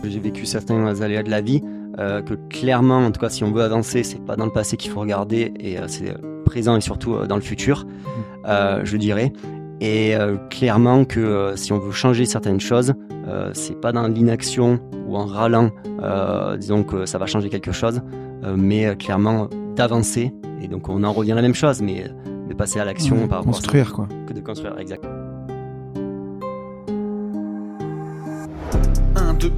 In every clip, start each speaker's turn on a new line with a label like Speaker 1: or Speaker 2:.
Speaker 1: J'ai vécu certains aléas de la vie, que clairement, en tout cas, si on veut avancer, c'est pas dans le passé qu'il faut regarder, et c'est présent et surtout dans le futur, je dirais. Et clairement que si on veut changer certaines choses, c'est pas dans l'inaction ou en râlant, disons que ça va changer quelque chose, mais clairement d'avancer. Et donc on en revient à la même chose, mais de passer à l'action par rapport
Speaker 2: construire,
Speaker 1: à ça,
Speaker 2: quoi.
Speaker 1: que de construire, exact.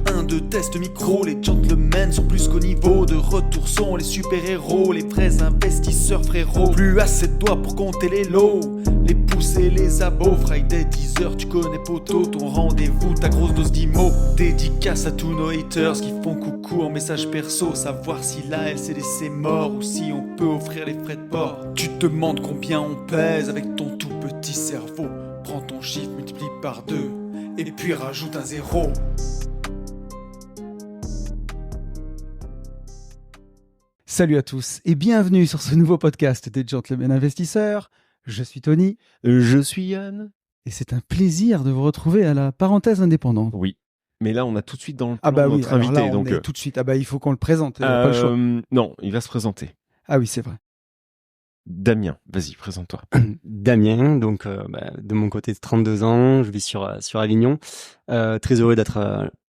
Speaker 3: 1, 2, test micro, les gentlemen sont plus qu'au niveau. De retour sont les super-héros, les vrais investisseurs frérot. Plus assez de doigts pour compter les lots, les pouces et les abos. Friday 10h, tu connais poto, ton rendez-vous, ta grosse dose d'IMO. Dédicace à tous nos haters qui font coucou en message perso. Savoir si la LCD c'est mort ou si on peut offrir les frais de port. Tu te demandes combien on pèse avec ton tout petit cerveau. Prends ton chiffre, multiplie par 2 et puis rajoute un 0.
Speaker 2: Salut à tous et bienvenue sur ce nouveau podcast des Gentlemen Investisseurs. Je suis Tony.
Speaker 4: Je suis Yann.
Speaker 2: Et c'est un plaisir de vous retrouver à la parenthèse indépendante.
Speaker 4: Oui. Mais là, on a tout de suite dans le
Speaker 2: Ah
Speaker 4: plan
Speaker 2: bah oui,
Speaker 4: notre
Speaker 2: alors
Speaker 4: invité.
Speaker 2: là, on
Speaker 4: donc,
Speaker 2: est tout de suite. Ah bah il faut qu'on le présente, pas le choix.
Speaker 4: Non, il va se présenter.
Speaker 2: Ah oui, c'est vrai.
Speaker 4: Damien, vas-y, présente-toi.
Speaker 1: Damien, donc de mon côté 32 ans, je vis sur Avignon, très heureux d'être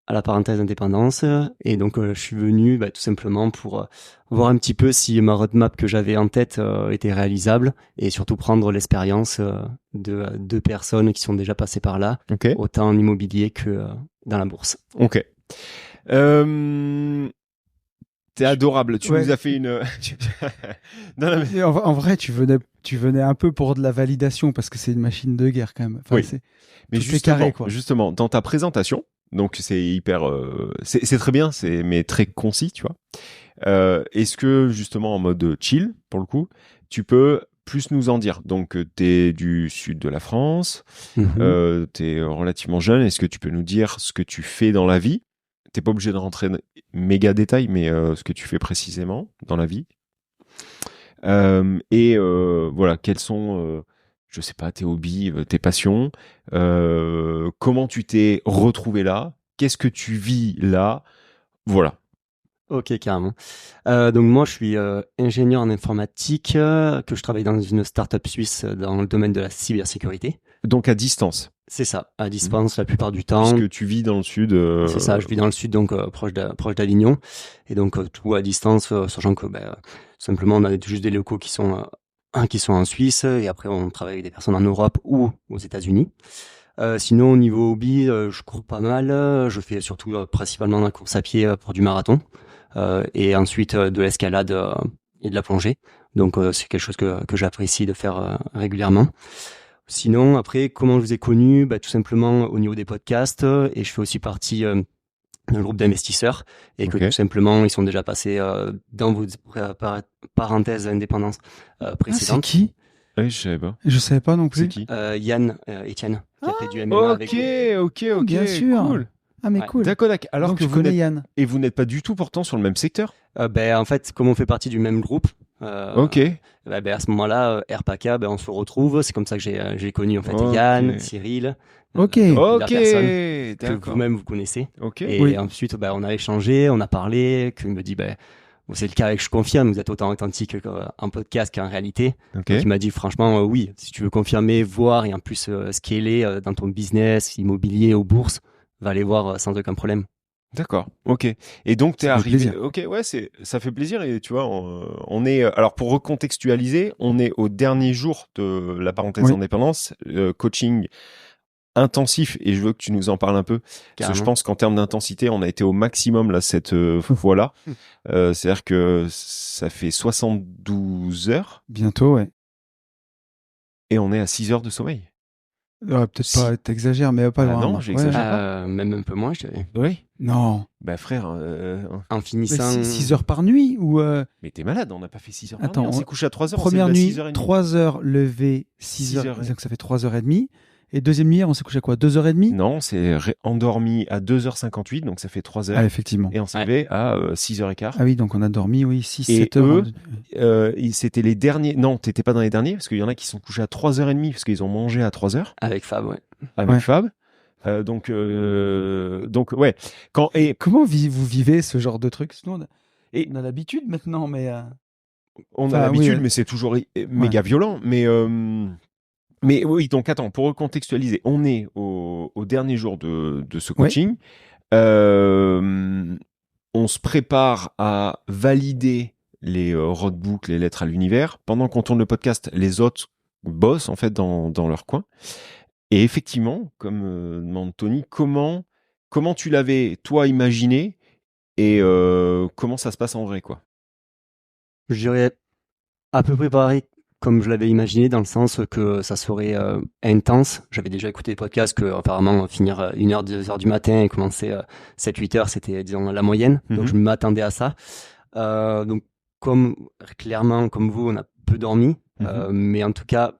Speaker 1: à la parenthèse indépendance, et donc je suis venu tout simplement pour voir un petit peu si ma roadmap que j'avais en tête était réalisable, et surtout prendre l'expérience de deux personnes qui sont déjà passées par là,
Speaker 4: Ok.
Speaker 1: autant en immobilier que dans la bourse.
Speaker 4: Ok. T'es adorable. Tu
Speaker 2: Ouais.
Speaker 4: nous as fait une. Non, non, mais...
Speaker 2: Et en vrai, tu venais un peu pour de la validation parce que c'est une machine de guerre quand même. Enfin,
Speaker 4: Oui. Mais
Speaker 2: tout est carré, quoi.
Speaker 4: justement, dans ta présentation, donc c'est hyper, c'est très bien, mais très concis, tu vois. Est-ce que justement en mode chill, pour le coup, tu peux plus nous en dire? Donc t'es du sud de la France, t'es relativement jeune. Est-ce que tu peux nous dire ce que tu fais dans la vie? T'es pas obligé de rentrer méga détail, mais ce que tu fais précisément dans la vie. Voilà, quels sont, je sais pas, tes hobbies, tes passions, comment tu t'es retrouvé là, qu'est-ce que tu vis là, voilà.
Speaker 1: Ok, carrément. Donc moi, je suis ingénieur en informatique, que je travaille dans une start-up suisse dans le domaine de la cybersécurité.
Speaker 4: Donc à distance,
Speaker 1: C'est ça, à distance la plupart du temps.
Speaker 4: puisque tu vis dans le sud.
Speaker 1: C'est ça, je vis dans le sud, donc proche d'Avignon, et donc tout à distance, sachant que simplement on a juste des locaux qui sont en Suisse, et après on travaille avec des personnes en Europe ou aux États-Unis. Sinon au niveau hobby, je cours pas mal, je fais surtout principalement de la course à pied pour du marathon, et ensuite de l'escalade et de la plongée. Donc c'est quelque chose que j'apprécie de faire régulièrement. Sinon, après, comment je vous ai connu? Tout simplement au niveau des podcasts, et je fais aussi partie d'un groupe d'investisseurs, et que
Speaker 4: Ok.
Speaker 1: tout simplement, ils sont déjà passés dans vos parenthèses indépendance
Speaker 2: Ah, c'est
Speaker 1: précédentes.
Speaker 2: qui?
Speaker 4: Oui, je savais pas.
Speaker 2: Je savais pas non plus.
Speaker 4: C'est qui?
Speaker 1: Yann, Étienne, qui a fait du MMA avec vous.
Speaker 4: Ok,
Speaker 2: bien sûr.
Speaker 4: cool.
Speaker 2: Ah mais
Speaker 1: Ouais.
Speaker 2: cool.
Speaker 4: D'accord. Alors
Speaker 2: Donc
Speaker 4: que
Speaker 2: tu
Speaker 4: vous
Speaker 2: connais
Speaker 4: n'êtes
Speaker 2: Yann.
Speaker 4: et vous n'êtes pas du tout pourtant sur le même secteur.
Speaker 1: En fait, comme on fait partie du même groupe,
Speaker 4: Ok.
Speaker 1: à ce moment-là, RPACA, on se retrouve. C'est comme ça que j'ai connu en fait
Speaker 4: Ok.
Speaker 1: Yann, Cyril,
Speaker 2: Ok.
Speaker 1: la
Speaker 4: Ok.
Speaker 1: personne que
Speaker 4: D'accord.
Speaker 1: vous-même vous connaissez.
Speaker 4: Ok.
Speaker 1: Et
Speaker 2: Oui.
Speaker 1: ensuite, on a échangé, on a parlé, qu'il me dit, c'est le cas avec Je Confirme, vous êtes autant authentique en podcast qu'en réalité.
Speaker 4: Ok.
Speaker 1: Donc, il m'a dit, franchement, oui, si tu veux confirmer, voir, et en plus scaler dans ton business, immobilier, aux bourses, va aller voir sans aucun problème.
Speaker 4: D'accord, ok. Et donc t'es
Speaker 2: Ça fait
Speaker 4: arrivé.
Speaker 2: plaisir.
Speaker 4: Ok, ouais, ça fait plaisir. Et tu vois, on est. Alors pour recontextualiser, on est au dernier jour de la parenthèse
Speaker 2: Oui.
Speaker 4: indépendance, coaching intensif. Et je veux que tu nous en parles un peu, parce que
Speaker 1: Carrément.
Speaker 4: je pense qu'en termes d'intensité, on a été au maximum là cette fois-là. C'est-à-dire que ça fait 72 heures
Speaker 2: Bientôt, ouais.
Speaker 4: et on est à 6 heures de sommeil.
Speaker 2: Peut-être
Speaker 4: Si.
Speaker 2: pas, t'exagères, mais pas
Speaker 4: Ah
Speaker 2: loin.
Speaker 4: non,
Speaker 2: Ouais.
Speaker 4: j'exagère.
Speaker 1: Même un peu moins, je dirais.
Speaker 4: Oui.
Speaker 2: Non.
Speaker 4: Bah frère,
Speaker 1: En finissant.
Speaker 2: 6 heures par nuit ou
Speaker 4: mais t'es malade. On n'a pas fait 6 heures.
Speaker 2: Attends,
Speaker 4: on s'est couché à 3 heures.
Speaker 2: première
Speaker 4: on s'est levé à
Speaker 2: nuit,
Speaker 4: 6h30.
Speaker 2: 3 heures levé, 6 heures,
Speaker 4: 6h30.
Speaker 2: donc ça fait 3h30. Et deuxième nuit, on s'est couché à quoi? 2h30?
Speaker 4: Non, c'est endormi à 2h58, donc ça fait 3 heures.
Speaker 2: Ah, effectivement.
Speaker 4: Et on s'est
Speaker 1: Ouais.
Speaker 4: levé à 6h15.
Speaker 2: Ah oui, donc on a dormi, oui, 6,
Speaker 4: Et
Speaker 2: 7 heures.
Speaker 4: C'était les derniers. Non, t'étais pas dans les derniers, parce qu'il y en a qui sont couchés à 3h30, parce qu'ils ont mangé à 3h
Speaker 1: Avec Fab, ouais.
Speaker 4: avec
Speaker 2: Ouais.
Speaker 4: Fab. Donc ouais.
Speaker 2: Comment vous vivez ce genre de truc? Sinon,
Speaker 4: Et-
Speaker 2: on a l'habitude maintenant, mais
Speaker 4: On
Speaker 2: Enfin,
Speaker 4: a l'habitude,
Speaker 2: oui,
Speaker 4: mais c'est toujours méga violent. Mais oui, donc attends, pour recontextualiser, on est au dernier jour de ce coaching. On se prépare à valider les roadbooks, les lettres à l'univers. Pendant qu'on tourne le podcast, les autres bossent en fait dans leur coin. Et effectivement, comme demande Tony, comment tu l'avais toi imaginé et comment ça se passe en vrai, quoi?
Speaker 1: Je dirais à peu près pareil comme je l'avais imaginé, dans le sens que ça serait intense. J'avais déjà écouté des podcasts que apparemment finir 1h, 2h du matin et commencer 7-8 heures, c'était disons la moyenne. Donc je m'attendais à ça. Donc clairement, comme vous, on a peu dormi. Mais en tout cas,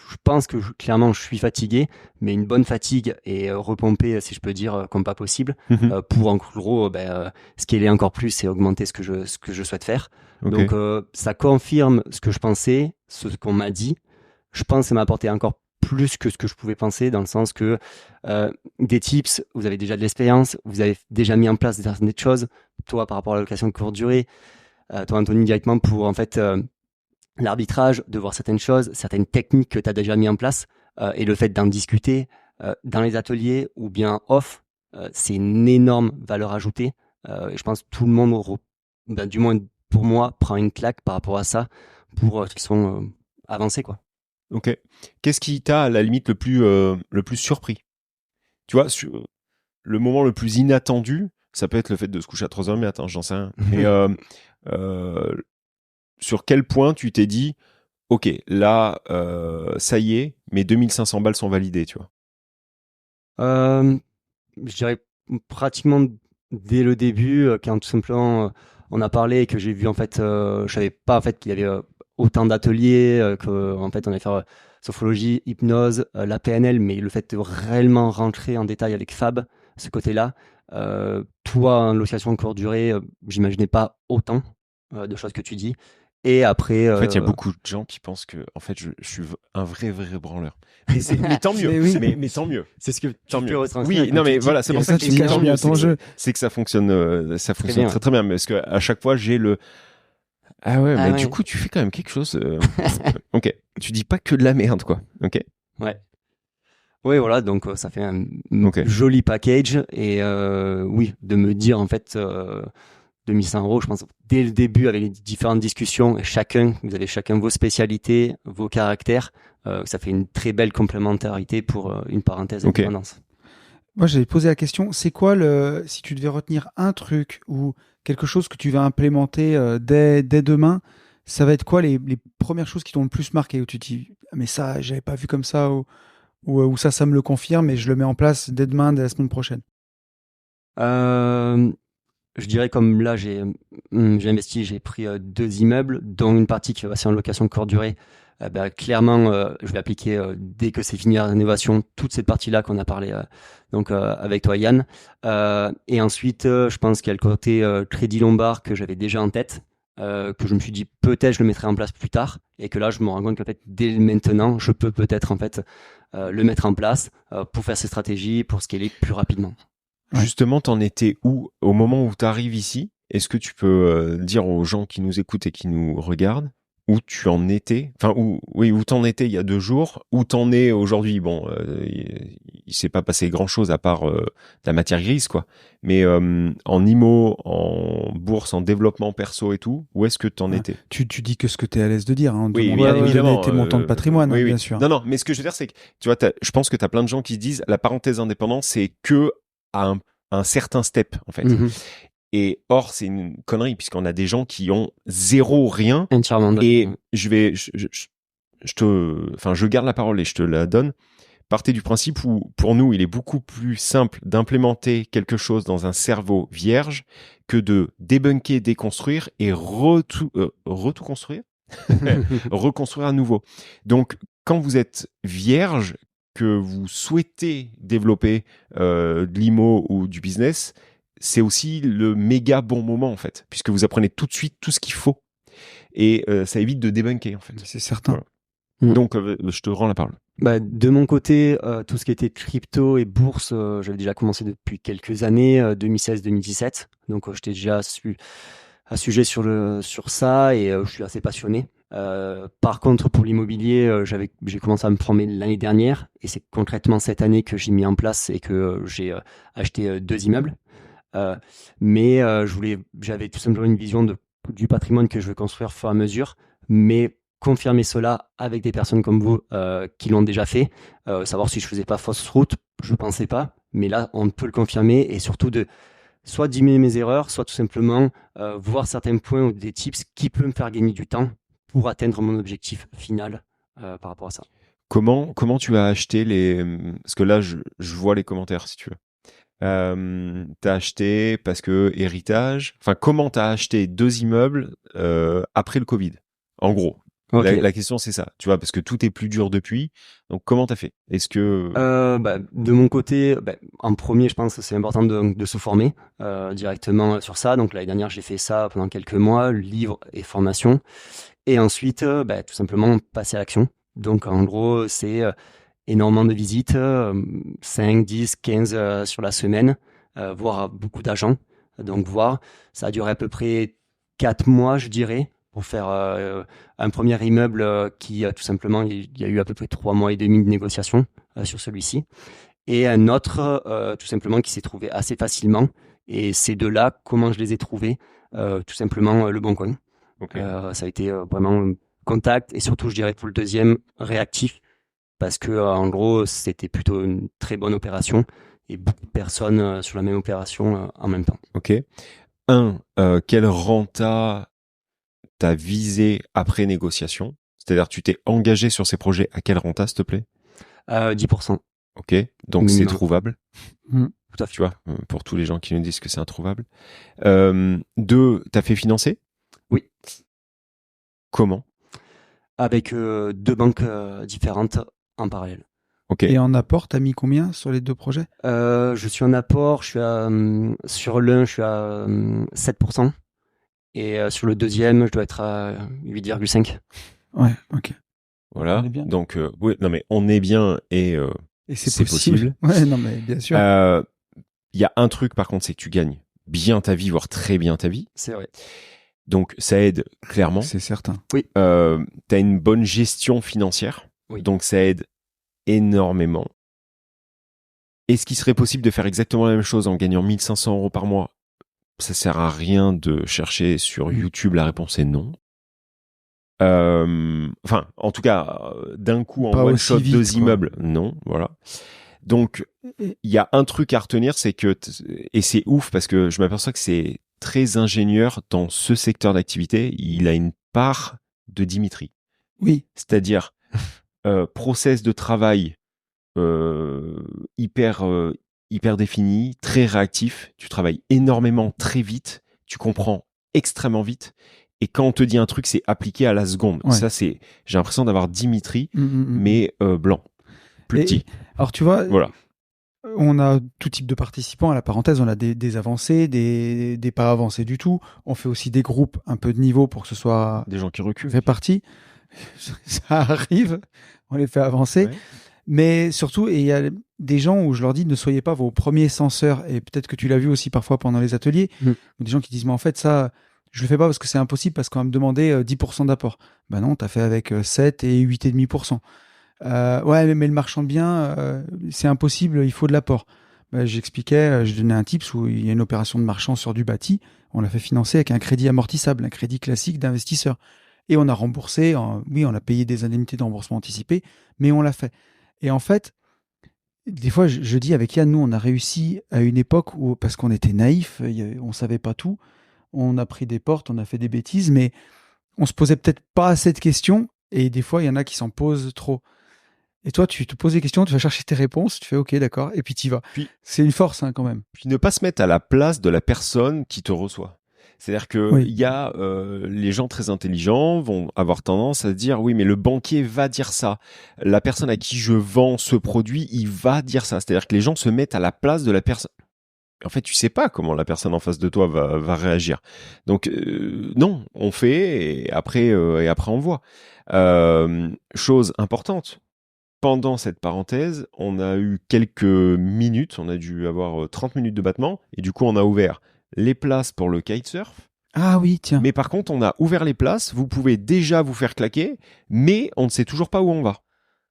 Speaker 1: je pense que clairement je suis fatigué, mais une bonne fatigue et repomper, si je peux dire, comme pas possible, pour en gros scaler encore plus et augmenter ce que je souhaite faire.
Speaker 4: Okay.
Speaker 1: Donc ça confirme ce que je pensais, ce qu'on m'a dit. Je pense que ça m'a apporté encore plus que ce que je pouvais penser, dans le sens que des tips, vous avez déjà de l'expérience, vous avez déjà mis en place certaines choses, toi par rapport à la location de courte durée, toi Anthony directement pour en fait l'arbitrage, de voir certaines choses, certaines techniques que tu as déjà mis en place, et le fait d'en discuter dans les ateliers ou bien off, c'est une énorme valeur ajoutée. Et je pense que tout le monde, du moins pour moi, prend une claque par rapport à ça pour qu'ils sont avancés, quoi.
Speaker 4: Ok. Qu'est-ce qui t'a à la limite le plus surpris? Tu vois, le moment le plus inattendu, ça peut être le fait de se coucher à 3h du matin, j'en sais rien. Mais sur quel point tu t'es dit, ok, là, ça y est, mes 2500 balles sont validées, tu vois?
Speaker 1: Je dirais pratiquement dès le début, quand tout simplement on a parlé et que j'ai vu en fait, je savais pas en fait qu'il y avait autant d'ateliers, que en fait on allait faire sophrologie, hypnose, la PNL, mais le fait de réellement rentrer en détail avec Fab, ce côté-là, toi en location de courte durée, j'imaginais pas autant de choses que tu dis. Et après,
Speaker 4: en fait, il y a beaucoup de gens qui pensent que, en fait, je suis un vrai branleur. Mais tant mieux. mais tant mieux.
Speaker 1: C'est ce que
Speaker 4: tant
Speaker 1: tu
Speaker 4: mieux.
Speaker 1: peux retranscrire.
Speaker 4: Oui, non, mais voilà, c'est pour ça que
Speaker 2: tu caches bien ton jeu.
Speaker 4: C'est que ça fonctionne, très bien. Parce que à chaque fois, j'ai le. Ah ouais, mais du coup, tu fais quand même quelque chose. Ok. Tu dis pas que de la merde, quoi. Ok.
Speaker 1: Ouais. Oui, voilà, donc ça fait un joli package. Et oui, de me dire en fait 2100 €, je pense, dès le début, avec les différentes discussions, et vous avez chacun vos spécialités, vos caractères, ça fait une très belle complémentarité pour une parenthèse d'indépendance.
Speaker 2: Moi, j'avais posé la question, c'est quoi si tu devais retenir un truc ou quelque chose que tu vas implémenter dès demain, ça va être quoi les premières choses qui t'ont le plus marqué, où tu te dis, mais ça, j'avais pas vu comme ça, ou ça me le confirme et je le mets en place dès demain, dès la semaine prochaine?
Speaker 1: Je dirais, comme là, j'ai investi, j'ai pris 2 immeubles, dont une partie qui va passer en location de courte durée. Clairement, je vais appliquer dès que c'est fini la rénovation, toute cette partie-là qu'on a parlé avec toi, Yann. Et ensuite, je pense qu'il y a le côté crédit lombard que j'avais déjà en tête, que je me suis dit peut-être je le mettrai en place plus tard, et que là, je me rends compte qu'en fait, dès maintenant, je peux peut-être en fait le mettre en place pour faire ces stratégies, pour scaler plus rapidement.
Speaker 4: Ouais. Justement, t'en étais où au moment où t'arrives ici? Est-ce que tu peux dire aux gens qui nous écoutent et qui nous regardent où tu en étais? Enfin, où t'en étais il y a 2 jours? Où t'en es aujourd'hui? Bon, il s'est pas passé grand-chose à part la matière grise, quoi. Mais en IMO, en bourse, en développement perso et tout, où est-ce que t'en étais?
Speaker 2: Tu dis que ce que t'es à l'aise de dire. Hein,
Speaker 4: oui, bien évidemment.
Speaker 2: Tes montants de patrimoine,
Speaker 4: oui,
Speaker 2: bien sûr.
Speaker 4: Non, mais ce que je veux dire, c'est que tu vois, je pense que t'as plein de gens qui se disent la parenthèse indépendance, c'est que à un certain step, en fait. Et or, c'est une connerie, puisqu'on a des gens qui ont zéro rien. Et je garde la parole et je te la donne. Partez du principe où, pour nous, il est beaucoup plus simple d'implémenter quelque chose dans un cerveau vierge que de débunker, déconstruire et reconstruire à nouveau. Donc, quand vous êtes vierge, que vous souhaitez développer de l'IMO ou du business, c'est aussi le méga bon moment, en fait, puisque vous apprenez tout de suite tout ce qu'il faut. Et ça évite de débunker, en fait.
Speaker 2: C'est certain. Voilà.
Speaker 4: Donc, je te rends la parole.
Speaker 1: Bah, de mon côté, tout ce qui était crypto et bourse, j'avais déjà commencé depuis quelques années, 2016-2017. Donc, j'étais déjà à sujet sur ça et je suis assez passionné. Par contre, pour l'immobilier, j'ai commencé à me former l'année dernière et c'est concrètement cette année que j'ai mis en place et que j'ai acheté 2 immeubles. Mais j'avais tout simplement une vision du patrimoine que je veux construire au fur et à mesure, mais confirmer cela avec des personnes comme vous qui l'ont déjà fait, savoir si je faisais pas fausse route, je pensais pas, mais là on peut le confirmer et surtout de soit diminuer mes erreurs, soit tout simplement voir certains points ou des tips qui peuvent me faire gagner du temps pour atteindre mon objectif final par rapport à ça.
Speaker 4: Comment tu as acheté parce que là, je vois les commentaires, si tu veux. T'as acheté parce que héritage. Enfin, comment t'as acheté 2 immeubles après le Covid? En gros,
Speaker 1: Okay.
Speaker 4: la question c'est ça. Tu vois, parce que tout est plus dur depuis. Donc, comment t'as fait? Est-ce que
Speaker 1: De mon côté, en premier, je pense que c'est important de se former directement sur ça. Donc l'année dernière, j'ai fait ça pendant quelques mois, livres et formation. Et ensuite, tout simplement passer à l'action. Donc en gros, c'est énormément de visites, 5, 10, 15 sur la semaine, voire beaucoup d'agents. Donc ça a duré à peu près 4 mois, je dirais, pour faire un premier immeuble qui tout simplement, il y a eu à peu près 3 mois et demi de négociation sur celui-ci. Et un autre, tout simplement, qui s'est trouvé assez facilement. Et ces deux-là, comment je les ai trouvés? Tout simplement, Le Bon Coin.
Speaker 4: Okay.
Speaker 1: Ça a été vraiment contact et surtout, je dirais, pour le deuxième, réactif. Parce que, en gros, c'était plutôt une très bonne opération et beaucoup de personnes sur la même opération en même temps.
Speaker 4: Ok. Quelle renta t'as visé après négociation? C'est-à-dire, tu t'es engagé sur ces projets à quelle renta, s'il te plaît?
Speaker 1: 10%.
Speaker 4: Ok. Donc, c'est trouvable.
Speaker 1: Tout à fait.
Speaker 4: Tu vois, pour tous les gens qui nous disent que c'est introuvable. 2, t'as fait financer?
Speaker 1: Oui.
Speaker 4: Comment? Avec
Speaker 1: 2 banques différentes en parallèle.
Speaker 4: Ok.
Speaker 2: Et en apport, t'as mis combien sur les 2 projets?
Speaker 1: Je suis en apport, sur l'un, je suis à 7%. Et sur le deuxième, je dois être à 8,5.
Speaker 2: Ouais, ok.
Speaker 4: Voilà.
Speaker 2: On est bien.
Speaker 4: Donc, oui, non, mais on est bien et
Speaker 2: c'est possible. Ouais, non, mais bien sûr.
Speaker 4: Il y a un truc, par contre, c'est que tu gagnes bien ta vie, voire très bien ta vie.
Speaker 1: C'est vrai.
Speaker 4: Donc, ça aide clairement.
Speaker 2: C'est certain.
Speaker 1: Oui.
Speaker 4: T'as une bonne gestion financière.
Speaker 1: Oui.
Speaker 4: Donc, ça aide énormément. Est-ce qu'il serait possible de faire exactement la même chose en gagnant 1 500 € par mois? Ça sert à rien de chercher sur YouTube, la réponse est non. Enfin, en tout cas, d'un coup, en
Speaker 2: Pas
Speaker 4: one
Speaker 2: aussi
Speaker 4: shot,
Speaker 2: vite,
Speaker 4: 2
Speaker 2: quoi.
Speaker 4: immeubles, non, voilà. Donc, il y a un truc à retenir, c'est que, et c'est ouf parce que je m'aperçois que c'est très ingénieur dans ce secteur d'activité, il a une part de Dimitri.
Speaker 2: Oui.
Speaker 4: C'est-à-dire, process de travail hyper défini, très réactif, tu travailles énormément très vite, tu comprends extrêmement vite, et quand on te dit un truc, c'est appliqué à la seconde.
Speaker 2: Ouais.
Speaker 4: Ça, j'ai l'impression d'avoir Dimitri, mais blanc, plus petit.
Speaker 2: Alors tu vois,
Speaker 4: voilà.
Speaker 2: On a tout type de participants. À la parenthèse, on a des avancés, des pas avancés du tout. On fait aussi des groupes un peu de niveau pour que ce soit
Speaker 4: des gens qui reculent,
Speaker 2: répartis. Ça arrive, on les fait avancer. Ouais. Mais surtout, il y a des gens où je leur dis ne soyez pas vos premiers censeurs. Et peut-être que tu l'as vu aussi parfois pendant les ateliers. Des gens qui disent mais en fait ça, je le fais pas parce que c'est impossible parce qu'on va me demander 10% d'apport. Ben non, t'as fait avec 7 et 8,5%. Ouais, mais le marchand de biens, c'est impossible, il faut de l'apport. J'expliquais, je donnais un tips où il y a une opération de marchand sur du bâti, on l'a fait financer avec un crédit amortissable, un crédit classique d'investisseur. Et on a remboursé, oui, on a payé des indemnités de remboursement anticipé, mais on l'a fait. Et en fait, des fois, je dis avec Yann, nous, on a réussi à une époque où, parce qu'on était naïfs, on savait pas tout, on a pris des portes, on a fait des bêtises, mais on se posait peut-être pas assez de questions, et des fois, il y en a qui s'en posent trop. Et toi, tu te poses des questions, tu vas chercher tes réponses, tu fais OK, d'accord, et puis tu y vas. C'est une force quand même.
Speaker 4: Puis ne pas se mettre à la place de la personne qui te reçoit. C'est-à-dire que il y a les gens très intelligents vont avoir tendance à se dire oui, mais le banquier va dire ça. La personne à qui je vends ce produit, il va dire ça. C'est-à-dire que les gens se mettent à la place de la personne. en fait, tu sais pas comment la personne en face de toi va réagir. Donc, non, on fait et après on voit. Chose importante. Pendant cette parenthèse, on a eu quelques minutes, on a dû avoir 30 minutes de battement, et du coup, on a ouvert les places pour le kitesurf.
Speaker 2: Ah oui, tiens.
Speaker 4: Mais par contre, on a ouvert les places, vous pouvez déjà vous faire claquer, mais on ne sait toujours pas où on va.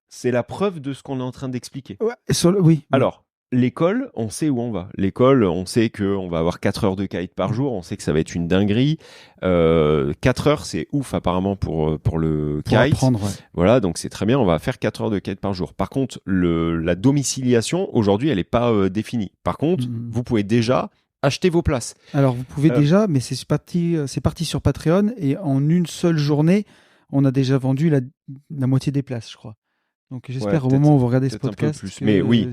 Speaker 4: C'est la preuve de ce qu'on est en train d'expliquer.
Speaker 2: Ouais, oui.
Speaker 4: Alors, l'école, on sait où on va. L'école, on sait qu'on va avoir 4 heures de kite par jour, on sait que ça va être une dinguerie. 4 heures, c'est ouf apparemment pour le
Speaker 2: Pour
Speaker 4: kite.
Speaker 2: apprendre, ouais.
Speaker 4: Voilà, donc c'est très bien, on va faire 4 heures de kite par jour. Par contre, la domiciliation, aujourd'hui, elle n'est pas définie. Par contre, vous pouvez déjà acheter vos places.
Speaker 2: Alors, vous pouvez déjà, mais c'est parti sur Patreon, et en une seule journée, on a déjà vendu la moitié des places, je crois. Donc j'espère au moment où vous regardez ce podcast,
Speaker 4: mais oui,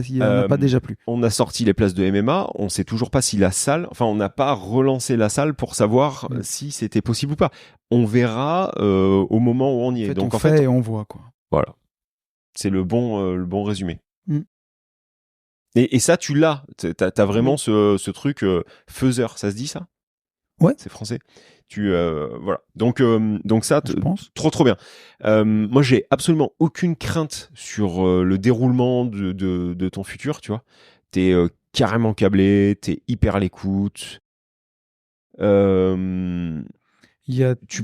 Speaker 2: il n'y en a pas déjà plus.
Speaker 4: On a sorti les places de MMA, on sait toujours pas si la salle, enfin on n'a pas relancé la salle pour savoir si c'était possible ou pas. On verra au moment où on y est.
Speaker 2: Donc en fait, et on voit quoi.
Speaker 4: Voilà, c'est le bon résumé. Et ça tu l'as, t'as vraiment ce truc faiseur, ça se dit ça?
Speaker 2: Ouais,
Speaker 4: c'est français. Voilà. Donc ça,
Speaker 2: je pense.
Speaker 4: trop bien. Moi, j'ai absolument aucune crainte sur le déroulement de ton futur. Tu vois, t'es carrément câblé, t'es hyper à l'écoute. Tu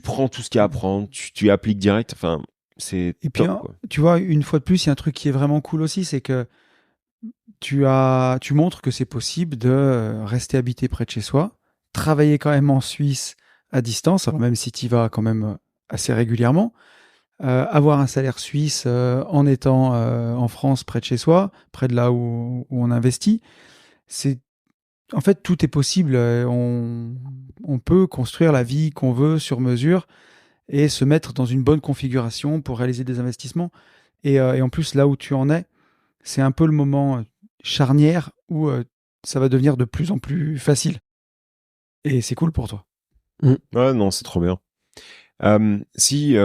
Speaker 4: prends tout ce qu'il y a à prendre, tu appliques direct. Enfin, c'est
Speaker 2: et
Speaker 4: top,
Speaker 2: puis,
Speaker 4: quoi.
Speaker 2: Tu vois, une fois de plus, il y a un truc qui est vraiment cool aussi, c'est que tu montres que c'est possible de rester habité près de chez soi, travailler quand même en Suisse à distance, alors même si tu y vas quand même assez régulièrement, avoir un salaire suisse en étant en France près de chez soi, près de là où on investit, en fait tout est possible. On peut construire la vie qu'on veut sur mesure et se mettre dans une bonne configuration pour réaliser des investissements. Et en plus, là où tu en es, c'est un peu le moment charnière où ça va devenir de plus en plus facile. Et c'est cool pour toi.
Speaker 4: Ouais, non, c'est trop bien. Si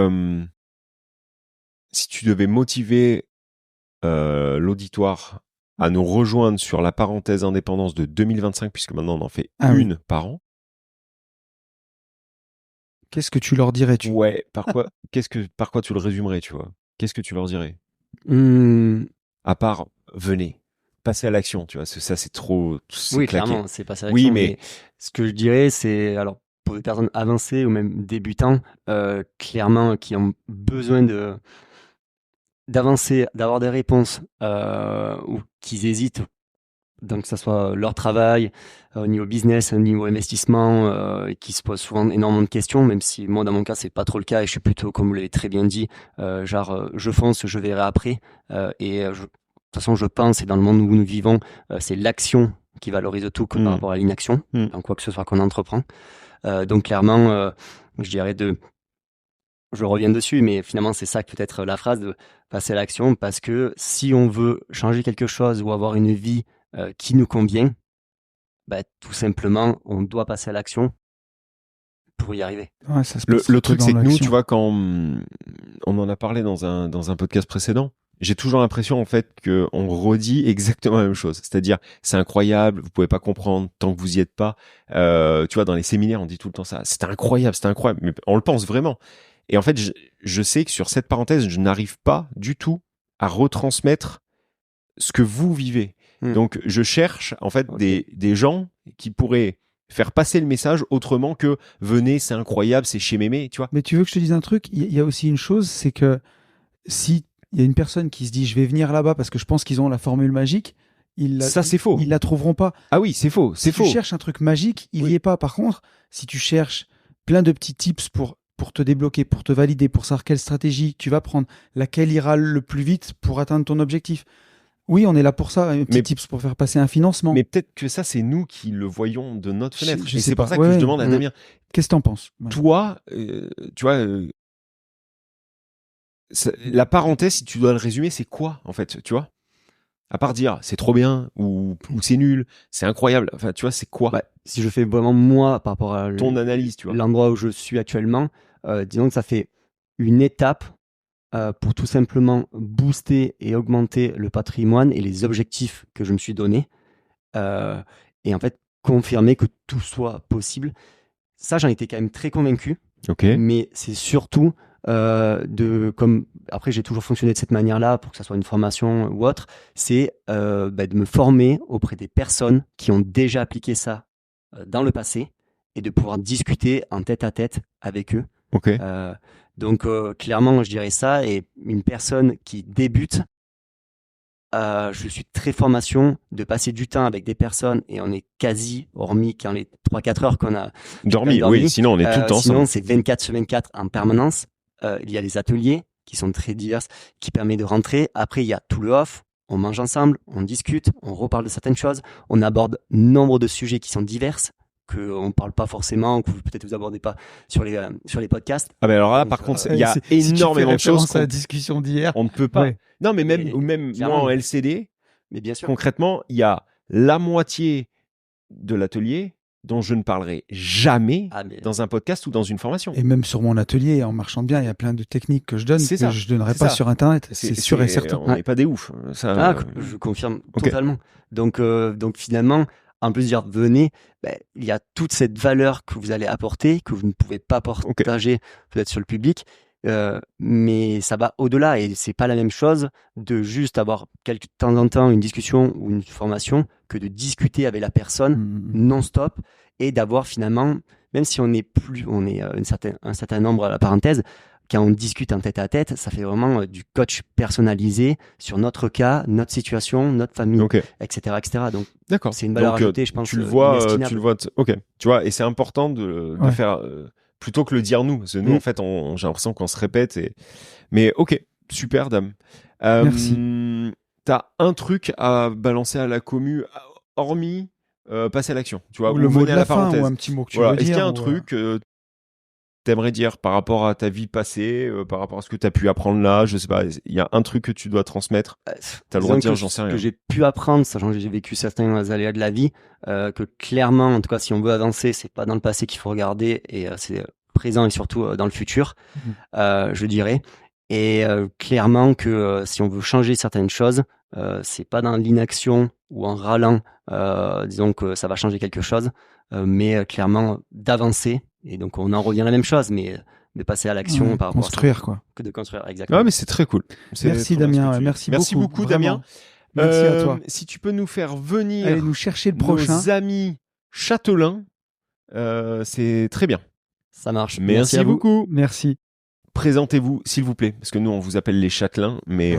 Speaker 4: tu devais motiver l'auditoire à nous rejoindre sur la parenthèse indépendance de 2025, puisque maintenant on en fait une par an.
Speaker 2: Qu'est-ce que tu leur dirais,
Speaker 4: Ouais, par quoi tu le résumerais, tu vois? Qu'est-ce que tu leur dirais? À part, venez, passez à l'action, tu vois, ça c'est trop...
Speaker 1: Oui, clairement, c'est passer à l'action.
Speaker 4: Oui, mais
Speaker 1: ce que je dirais, c'est, alors, pour des personnes avancées ou même débutants, clairement, qui ont besoin d'avancer, d'avoir des réponses, ou qu'ils hésitent, donc que ce soit leur travail, au niveau business, au niveau investissement, et qui se posent souvent énormément de questions, même si moi dans mon cas c'est pas trop le cas et je suis plutôt, comme vous l'avez très bien dit, je fonce, je verrai après, et de toute façon je pense, et dans le monde où nous vivons, c'est l'action qui valorise tout par rapport à l'inaction, dans quoi que ce soit qu'on entreprend. Donc clairement, je dirais je reviens dessus, mais finalement c'est ça peut-être la phrase, de passer à l'action, parce que si on veut changer quelque chose ou avoir une vie qui nous convient, tout simplement on doit passer à l'action pour y arriver.
Speaker 2: Ouais,
Speaker 4: le truc c'est que nous, tu vois, quand on en a parlé dans un podcast précédent, j'ai toujours l'impression en fait qu'on redit exactement la même chose, c'est-à-dire c'est incroyable, vous pouvez pas comprendre tant que vous y êtes pas. Tu vois, dans les séminaires on dit tout le temps ça, c'est incroyable, mais on le pense vraiment. Et en fait, je sais que sur cette parenthèse, je n'arrive pas du tout à retransmettre ce que vous vivez. Donc, je cherche en fait des gens qui pourraient faire passer le message autrement que venez, c'est incroyable, c'est chez Mémé, tu vois.
Speaker 2: Mais tu veux que je te dise un truc? Il y a aussi une chose, c'est que si il y a une personne qui se dit je vais venir là-bas parce que je pense qu'ils ont la formule magique,
Speaker 4: ça c'est faux.
Speaker 2: Ils la trouveront pas.
Speaker 4: Ah oui, c'est faux.
Speaker 2: Si tu cherches un truc magique, il y est pas. Par contre, si tu cherches plein de petits tips pour te débloquer, pour te valider, pour savoir quelle stratégie tu vas prendre, laquelle ira le plus vite pour atteindre ton objectif. Oui, on est là pour ça, un petit tips pour faire passer un financement.
Speaker 4: Mais peut-être que ça, c'est nous qui le voyons de notre fenêtre.
Speaker 2: Je
Speaker 4: et
Speaker 2: sais
Speaker 4: c'est
Speaker 2: pas.
Speaker 4: pour ça que je demande à Damien.
Speaker 2: Qu'est-ce que t'en penses?
Speaker 4: Toi, tu vois, la parenthèse, si tu dois le résumer, c'est quoi, en fait, tu vois? À part dire c'est trop bien ou c'est nul, c'est incroyable. Enfin, tu vois, c'est quoi?
Speaker 1: Si je fais vraiment moi par rapport à
Speaker 4: ton analyse, tu vois,
Speaker 1: l'endroit où je suis actuellement, disons que ça fait une étape pour tout simplement booster et augmenter le patrimoine et les objectifs que je me suis donnés. et en fait confirmer que tout soit possible. Ça, j'en étais quand même très convaincu,
Speaker 4: Ok.
Speaker 1: mais c'est surtout comme après j'ai toujours fonctionné de cette manière-là pour que ça soit une formation ou autre, c'est de me former auprès des personnes qui ont déjà appliqué ça dans le passé et de pouvoir discuter en tête-à-tête avec eux.
Speaker 4: Ok.
Speaker 1: Donc clairement, je dirais ça. Et une personne qui débute, je suis très formation de passer du temps avec des personnes et on est quasi, hormis quand les 3-4 heures qu'on a
Speaker 4: Dormi,
Speaker 1: dormi,
Speaker 4: oui, sinon on est tout le temps
Speaker 1: sinon
Speaker 4: ensemble.
Speaker 1: c'est 24 sur 24 en permanence. Il y a les ateliers qui sont très divers, qui permettent de rentrer. Après, il y a tout le off. On mange ensemble, on discute, on reparle de certaines choses. On aborde nombre de sujets qui sont divers, qu'on ne parle pas forcément, que peut-être vous abordez pas sur les podcasts.
Speaker 4: Ah, mais alors là,
Speaker 1: Donc,
Speaker 4: par contre, il y a
Speaker 2: Si tu fais
Speaker 4: énormément de choses
Speaker 2: référence à la discussion d'hier.
Speaker 4: qu'on ne peut pas.
Speaker 2: Ouais.
Speaker 4: Non, mais même,
Speaker 1: Mais
Speaker 4: ou même moi
Speaker 1: clairement.
Speaker 4: en LCD,
Speaker 1: Mais bien sûr.
Speaker 4: concrètement, il y a la moitié de l'atelier dont je ne parlerai jamais
Speaker 1: Ah, mais
Speaker 4: dans un podcast ou dans une formation.
Speaker 2: Et même sur mon atelier, en marchant bien, il y a plein de techniques que je donne
Speaker 4: C'est
Speaker 2: que
Speaker 4: ça,
Speaker 2: je donnerai
Speaker 4: c'est
Speaker 2: pas
Speaker 4: ça.
Speaker 2: sur Internet. C'est sûr et certain.
Speaker 4: On n'est pas des oufs. Ça,
Speaker 1: je confirme
Speaker 4: ok.
Speaker 1: totalement. Donc finalement, en plus de dire venez, il y a toute cette valeur que vous allez apporter, que vous ne pouvez pas partager peut-être sur le public, mais ça va au-delà et c'est pas la même chose de juste avoir de temps en temps une discussion ou une formation que de discuter avec la personne non-stop et d'avoir finalement, même si on est un certain nombre à la parenthèse, quand on discute en tête à tête, ça fait vraiment du coach personnalisé sur notre cas, notre situation, notre famille,
Speaker 4: Ok.
Speaker 1: etc., etc. Donc,
Speaker 4: D'accord.
Speaker 1: c'est une valeur
Speaker 4: Donc,
Speaker 1: ajoutée, je pense.
Speaker 4: Tu le vois,
Speaker 1: inestimable.
Speaker 4: ok. Tu vois, et c'est important de
Speaker 2: Ouais.
Speaker 4: faire plutôt que le dire nous. Parce que nous, en fait, j'ai l'impression qu'on se répète. Mais ok, super, dame.
Speaker 2: Merci.
Speaker 4: T'as un truc à balancer à la commu, hormis passer à l'action. Tu vois,
Speaker 2: Ou le mot
Speaker 4: venez
Speaker 2: de
Speaker 4: à
Speaker 2: la
Speaker 4: la
Speaker 2: fin,
Speaker 4: parenthèse.
Speaker 2: ou un petit mot que tu
Speaker 4: Voilà.
Speaker 2: veux
Speaker 4: Est-ce qu'il y
Speaker 2: dire.
Speaker 4: a un
Speaker 2: ou,
Speaker 4: truc t'aimerais dire par rapport à ta vie passée, par rapport à ce que t'as pu apprendre là, je sais pas, il y a un truc que tu dois transmettre. T'as le droit de dire, j'en sais rien.
Speaker 1: Que j'ai pu apprendre, sachant que j'ai vécu certains aléas de la vie, que clairement, en tout cas, si on veut avancer, c'est pas dans le passé qu'il faut regarder, et c'est présent et surtout dans le futur, je dirais. Et clairement que si on veut changer certaines choses, c'est pas dans l'inaction ou en râlant, disons que ça va changer quelque chose, mais clairement d'avancer. Et donc on en revient à la même chose, mais de passer à l'action par rapport
Speaker 2: construire,
Speaker 1: à ça.
Speaker 2: quoi.
Speaker 1: Que de construire, exactement.
Speaker 4: Ah, mais c'est très cool.
Speaker 2: Merci Damien, merci
Speaker 4: beaucoup
Speaker 2: vraiment.
Speaker 4: Damien.
Speaker 2: Merci à toi.
Speaker 4: Si tu peux nous faire venir
Speaker 2: Allez nous chercher le prochain.
Speaker 4: nos amis châtelains, c'est très bien.
Speaker 1: Ça marche.
Speaker 4: Merci
Speaker 1: à vous.
Speaker 4: beaucoup.
Speaker 2: Merci.
Speaker 4: Présentez-vous, s'il vous plaît, parce que nous, on vous appelle les châtelains, mais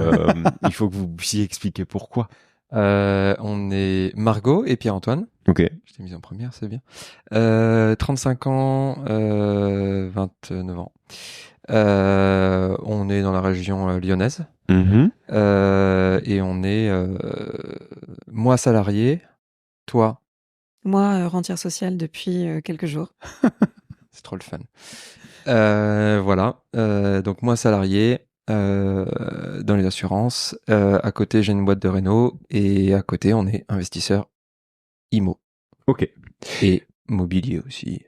Speaker 4: il faut que vous puissiez expliquer pourquoi.
Speaker 5: On est Margot et Pierre-Antoine.
Speaker 4: Ok.
Speaker 5: Je t'ai mis en première, c'est bien. 35 ans, 29 ans. On est dans la région lyonnaise. Et on est moi salarié, toi.
Speaker 6: Moi, rentière sociale depuis quelques jours.
Speaker 5: C'est trop le fun. Voilà. Donc moi salarié dans les assurances. À côté, j'ai une boîte de réno et à côté, on est investisseur IMO.
Speaker 4: Ok.
Speaker 5: Et mobilier aussi.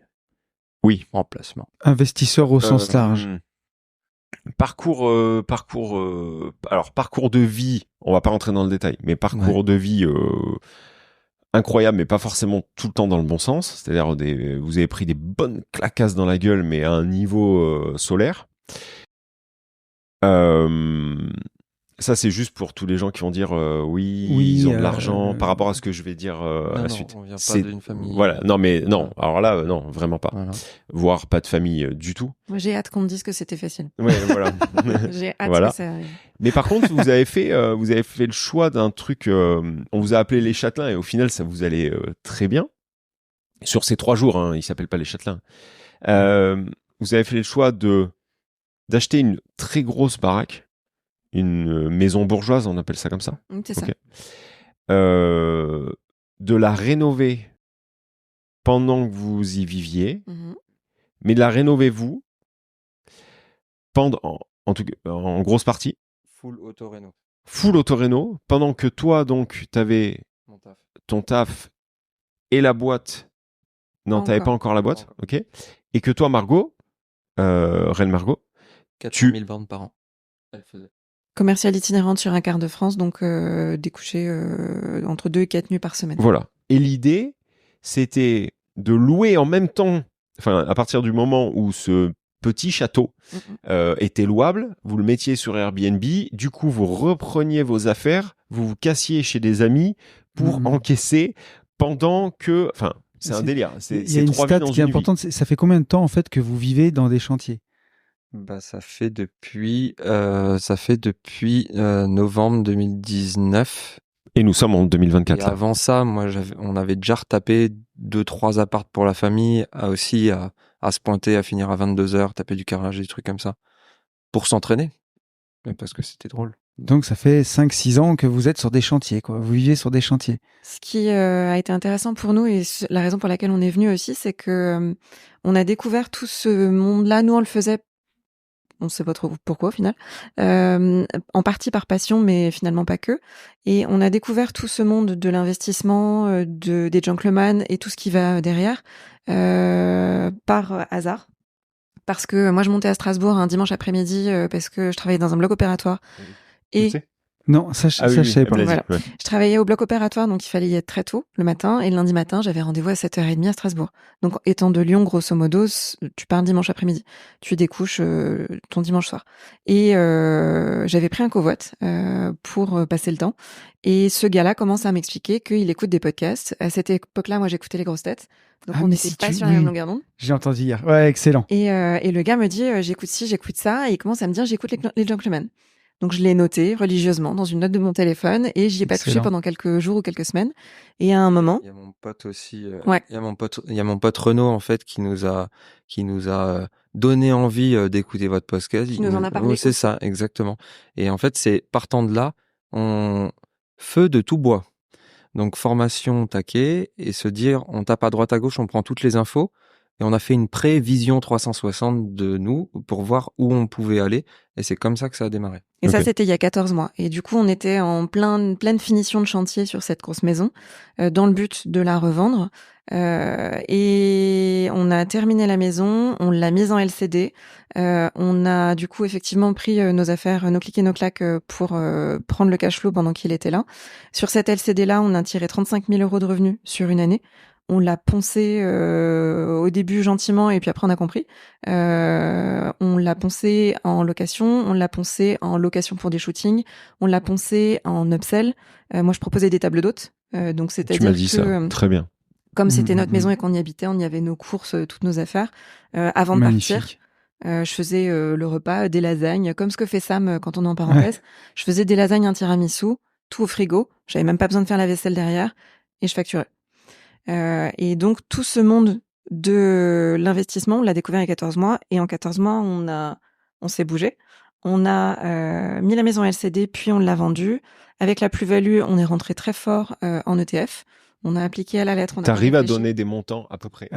Speaker 4: Oui.
Speaker 5: En placement.
Speaker 2: Investisseur au sens large.
Speaker 4: Parcours de vie, on va pas rentrer dans le détail, mais parcours de vie incroyable, mais pas forcément tout le temps dans le bon sens. C'est-à-dire, vous avez pris des bonnes claquasses dans la gueule, mais à un niveau solaire. Ça, c'est juste pour tous les gens qui vont dire oui, ils ont de l'argent par rapport à ce que je vais dire à la suite.
Speaker 5: On vient pas d'une famille.
Speaker 4: Voilà, non, mais non. Alors là, non, vraiment pas.
Speaker 5: Voilà.
Speaker 4: Voire pas de famille du tout.
Speaker 6: Moi, j'ai hâte qu'on me dise que c'était facile.
Speaker 4: Ouais, voilà.
Speaker 6: J'ai hâte
Speaker 4: Voilà.
Speaker 6: que ça arrive.
Speaker 4: Mais par contre, vous avez fait le choix d'un truc. On vous a appelé les châtelains et au final, ça vous allait très bien. Sur ces 3 jours, hein, ils s'appellent pas les châtelains. Vous avez fait le choix d'acheter une très grosse baraque, une maison bourgeoise, on appelle ça comme ça.
Speaker 6: C'est ça.
Speaker 4: De la rénover pendant que vous y viviez, mais de la rénover vous pendant, en tout cas, en grosse partie.
Speaker 5: Full auto-réno.
Speaker 4: Full auto-réno, pendant que toi, donc, t'avais ton taf et la boîte. Non, t'avais pas encore la boîte, ok. Et que toi, Margot, Reine Margot,
Speaker 5: 400 000 ventes par an. Elle faisait.
Speaker 6: Commerciale itinérante sur un quart de France, donc des couchers entre 2 et 4 nuits par semaine.
Speaker 4: Voilà. Et l'idée, c'était de louer en même temps, enfin, à partir du moment où ce petit château était louable, vous le mettiez sur Airbnb, du coup, vous repreniez vos affaires, vous vous cassiez chez des amis pour encaisser pendant que... Enfin, c'est un délire.
Speaker 2: Il y a une
Speaker 4: 3 vies
Speaker 2: stat
Speaker 4: dans
Speaker 2: qui est
Speaker 4: une vie.
Speaker 2: importante, ça fait combien de temps en fait que vous vivez dans des chantiers?
Speaker 5: Bah, ça fait depuis novembre 2019.
Speaker 4: Et nous sommes en 2024.
Speaker 5: Et
Speaker 4: là.
Speaker 5: avant ça, on avait déjà retapé 2-3 apparts pour la famille, à se pointer, à finir à 22h, taper du carrelage, des trucs comme ça, pour s'entraîner. Mais parce que c'était drôle.
Speaker 2: Donc ça fait 5-6 ans que vous êtes sur des chantiers, quoi. Vous vivez sur des chantiers.
Speaker 6: Ce qui a été intéressant pour nous et la raison pour laquelle on est venu aussi, c'est que on a découvert tout ce monde-là. Nous, on le faisait, on ne sait pas trop pourquoi au final, en partie par passion, mais finalement pas que. Et on a découvert tout ce monde de l'investissement, des gentlemen et tout ce qui va derrière par hasard. Parce que moi, je montais à Strasbourg un dimanche après-midi parce que je travaillais dans un bloc opératoire. Et
Speaker 4: Tu sais
Speaker 2: Non, ça,
Speaker 4: Ah oui,
Speaker 2: je savais
Speaker 4: elle
Speaker 2: pas.
Speaker 4: me l'a dit,
Speaker 6: Voilà.
Speaker 4: ouais.
Speaker 6: Je travaillais au bloc opératoire, donc il fallait y être très tôt le matin. Et le lundi matin, j'avais rendez-vous à 7h30 à Strasbourg. Donc, étant de Lyon, grosso modo, tu pars dimanche après-midi. Tu découches ton dimanche soir. Et j'avais pris un covoit pour passer le temps. Et ce gars-là commence à m'expliquer qu'il écoute des podcasts. À cette époque-là, moi, j'écoutais les grosses têtes. Donc,
Speaker 2: Ah,
Speaker 6: on
Speaker 2: mais
Speaker 6: n'était
Speaker 2: si
Speaker 6: pas
Speaker 2: tu-
Speaker 6: sur la
Speaker 2: oui.
Speaker 6: même longueur d'onde.
Speaker 2: J'ai entendu hier. Ouais, excellent.
Speaker 6: Et le gars me dit, j'écoute ci, j'écoute ça. Et il commence à me dire, j'écoute les gentlemen. Donc, je l'ai noté religieusement dans une note de mon téléphone et j'y ai pas touché
Speaker 2: Excellent.
Speaker 6: pendant quelques jours ou quelques semaines. Et à un moment,
Speaker 5: Il y a mon pote aussi.
Speaker 6: Ouais.
Speaker 5: Il y a mon pote Renaud en fait qui nous a donné envie d'écouter votre podcast.
Speaker 6: Qui nous en a parlé
Speaker 5: Oui, c'est
Speaker 6: aussi.
Speaker 5: ça, exactement. Et en fait, c'est partant de là, on feu de tout bois. Donc formation taquet et se dire, on tape à droite à gauche, on prend toutes les infos et on a fait une prévision 360 de nous pour voir où on pouvait aller. Et c'est comme ça que ça a démarré.
Speaker 6: et ça,
Speaker 4: Ok.
Speaker 6: c'était il y a 14 mois. Et du coup, on était en pleine finition de chantier sur cette grosse maison, dans le but de la revendre. Et on a terminé la maison, on l'a mise en LCD. On a du coup effectivement pris nos affaires, nos clics et nos claques pour prendre le cash flow pendant qu'il était là. Sur cette LCD-là, on a tiré 35 000 € de revenus sur une année. On l'a poncé au début gentiment et puis après on a compris. On l'a poncé en location, on l'a poncé en location pour des shootings, on l'a poncé en upsell. Moi, je proposais des tables d'hôtes. Donc,
Speaker 4: Tu
Speaker 6: c'est-à-dire
Speaker 4: m'as dit
Speaker 6: que
Speaker 4: ça. Très bien.
Speaker 6: comme c'était notre
Speaker 2: Mhm.
Speaker 6: maison et qu'on y habitait, on y avait nos courses, toutes nos affaires. Avant de partir,
Speaker 2: Magnifique.
Speaker 6: je faisais le repas, des lasagnes, comme ce que fait Sam quand on est en parenthèse. Je faisais des lasagnes, un tiramisu, tout au frigo. J'avais même pas besoin de faire la vaisselle derrière et je facturais. Et donc, tout ce monde de l'investissement, on l'a découvert il y a 14 mois. Et en 14 mois, on s'est bougé. On a mis la maison LCD, puis on l'a vendue. Avec la plus-value, on est rentré très fort en ETF. On a appliqué à la lettre. On a
Speaker 4: T'arrives à
Speaker 6: réfléchi.
Speaker 4: donner des montants à peu près.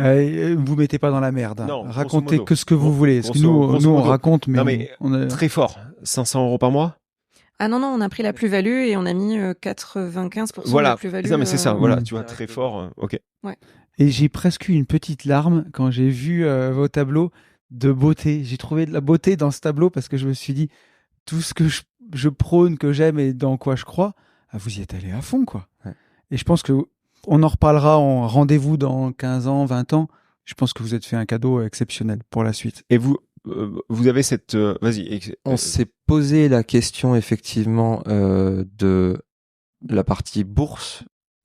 Speaker 2: Vous mettez pas dans la merde. Hein.
Speaker 4: Non, grosso
Speaker 2: Racontez
Speaker 4: modo.
Speaker 2: que ce que vous voulez. Parce que
Speaker 4: Grosso
Speaker 2: nous on
Speaker 4: modo.
Speaker 2: raconte, mais,
Speaker 4: Non, mais
Speaker 2: on a...
Speaker 4: Très fort. 500 € par mois.
Speaker 6: Ah non, on a pris la plus-value et on a mis 95% de
Speaker 4: Voilà.
Speaker 6: la plus-value.
Speaker 4: Non, mais c'est ça. Voilà.
Speaker 2: Mm.
Speaker 4: Tu vois, très fort. Ok.
Speaker 2: Et j'ai presque eu une petite larme quand j'ai vu vos tableaux de beauté. J'ai trouvé de la beauté dans ce tableau parce que je me suis dit, tout ce que je prône, que j'aime et dans quoi je crois, vous y êtes allé à fond, quoi.
Speaker 5: Ouais.
Speaker 2: Et je pense que on en reparlera en rendez-vous dans 15 ans, 20 ans. Je pense que vous êtes fait un cadeau exceptionnel pour la suite.
Speaker 4: Et vous avez cette. Vas-y.
Speaker 5: On s'est posé la question effectivement de la partie bourse,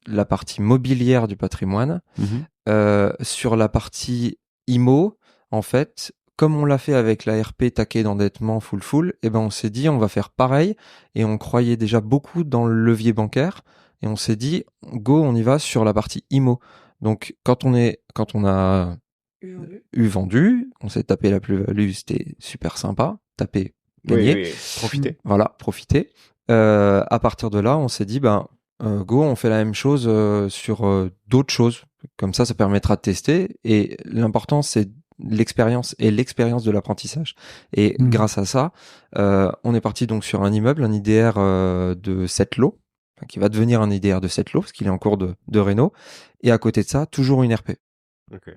Speaker 5: la partie mobilière du patrimoine.
Speaker 4: Mhm.
Speaker 5: Sur la partie IMO, en fait, comme on l'a fait avec la RP taquet d'endettement full, et ben on s'est dit on va faire pareil et on croyait déjà beaucoup dans le levier bancaire et on s'est dit go, on y va sur la partie IMO. Donc quand on a eu vendu, on s'est tapé la plus-value, c'était super sympa, tapé, gagné.
Speaker 4: Oui, profitez.
Speaker 5: Voilà, profiter. À partir de là, on s'est dit, go, on fait la même chose sur d'autres choses. Comme ça permettra de tester. Et l'important, c'est l'expérience et l'expérience de l'apprentissage. Et grâce à ça, on est parti donc sur un immeuble, un IDR de 7 lots, qui va devenir un IDR de 7 lots, parce qu'il est en cours de réno. Et à côté de ça, toujours une RP.
Speaker 4: Ok.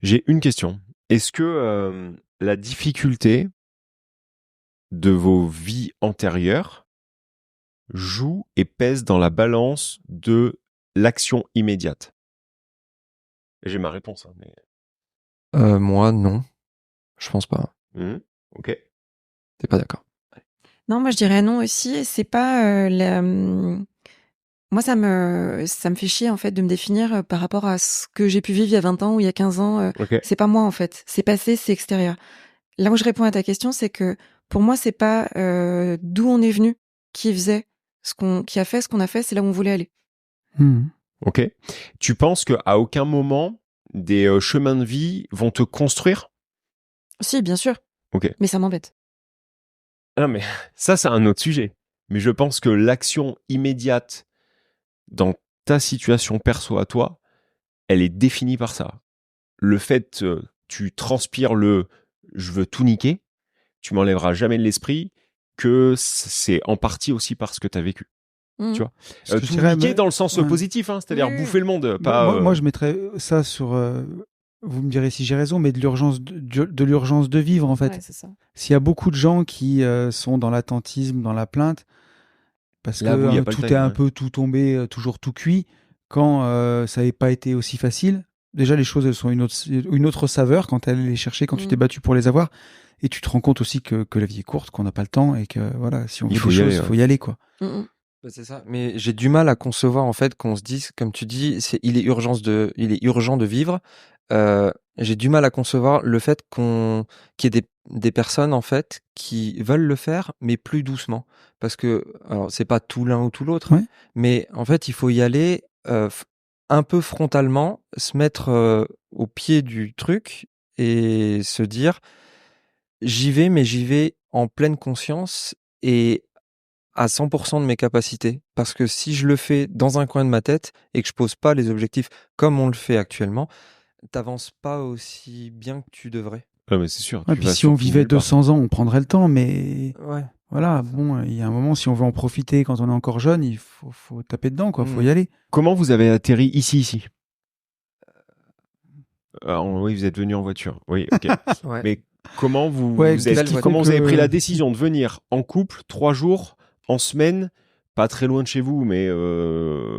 Speaker 4: J'ai une question. Est-ce que la difficulté de vos vies antérieures joue et pèse dans la balance de l'action immédiate? J'ai ma réponse. Hein, mais...
Speaker 5: Moi, non. Je pense pas.
Speaker 4: Ok.
Speaker 5: T'es pas d'accord?
Speaker 6: Non, moi je dirais non aussi. C'est pas moi ça me fait chier en fait de me définir par rapport à ce que j'ai pu vivre il y a 20 ans ou il y a 15 ans.
Speaker 4: Ok.
Speaker 6: C'est pas moi en fait. C'est passé, c'est extérieur. Là où je réponds à ta question, c'est que pour moi c'est pas d'où on est venu qui a fait ce qu'on a fait, c'est là où on voulait aller.
Speaker 4: Ok. Tu penses qu'à aucun moment des chemins de vie vont te construire?
Speaker 6: Si, bien sûr.
Speaker 4: Ok.
Speaker 6: Mais ça m'embête.
Speaker 4: Non, mais ça, c'est un autre sujet. Mais je pense que l'action immédiate dans ta situation perso à toi, elle est définie par ça. Le fait, tu transpires je veux tout niquer, tu m'enlèveras jamais de l'esprit que c'est en partie aussi parce que tu as vécu. Tu vois, tout niquer dans le sens positif, hein, c'est-à-dire bouffer le monde. Pas,
Speaker 2: moi, je mettrais ça sur. Vous me direz si j'ai raison, mais de l'urgence de vivre en fait.
Speaker 6: Ouais, c'est ça.
Speaker 2: S'il y a beaucoup de gens qui sont dans l'attentisme, dans la plainte, parce
Speaker 4: là,
Speaker 2: que tout est un peu tout tombé, toujours tout cuit, quand ça n'avait pas été aussi facile. Déjà, les choses elles sont une autre saveur quand elle les chercher, quand tu t'es battu pour les avoir, et tu te rends compte aussi que la vie est courte, qu'on n'a pas le temps et que voilà, si on veut des choses, il faut y aller quoi.
Speaker 5: C'est ça, mais j'ai du mal à concevoir en fait qu'on se dise, comme tu dis, il est urgent de vivre. J'ai du mal à concevoir le fait qu'il y ait des personnes en fait qui veulent le faire, mais plus doucement, parce que alors c'est pas tout l'un ou tout l'autre, mais en fait il faut y aller un peu frontalement, se mettre au pied du truc et se dire j'y vais, mais j'y vais en pleine conscience et à 100% de mes capacités. Parce que si je le fais dans un coin de ma tête et que je pose pas les objectifs comme on le fait actuellement, t'avances pas aussi bien que tu devrais.
Speaker 4: Ouais, mais c'est sûr.
Speaker 2: Puis si on vivait 200 ans, on prendrait le temps, mais voilà, bon, il y a un moment, si on veut en profiter quand on est encore jeune, il faut taper dedans, quoi, faut y aller.
Speaker 4: Comment vous avez atterri ici? Oui, vous êtes venu en voiture. Oui, ok. Mais comment vous avez pris la décision de venir en couple 3 jours, en semaine, pas très loin de chez vous, mais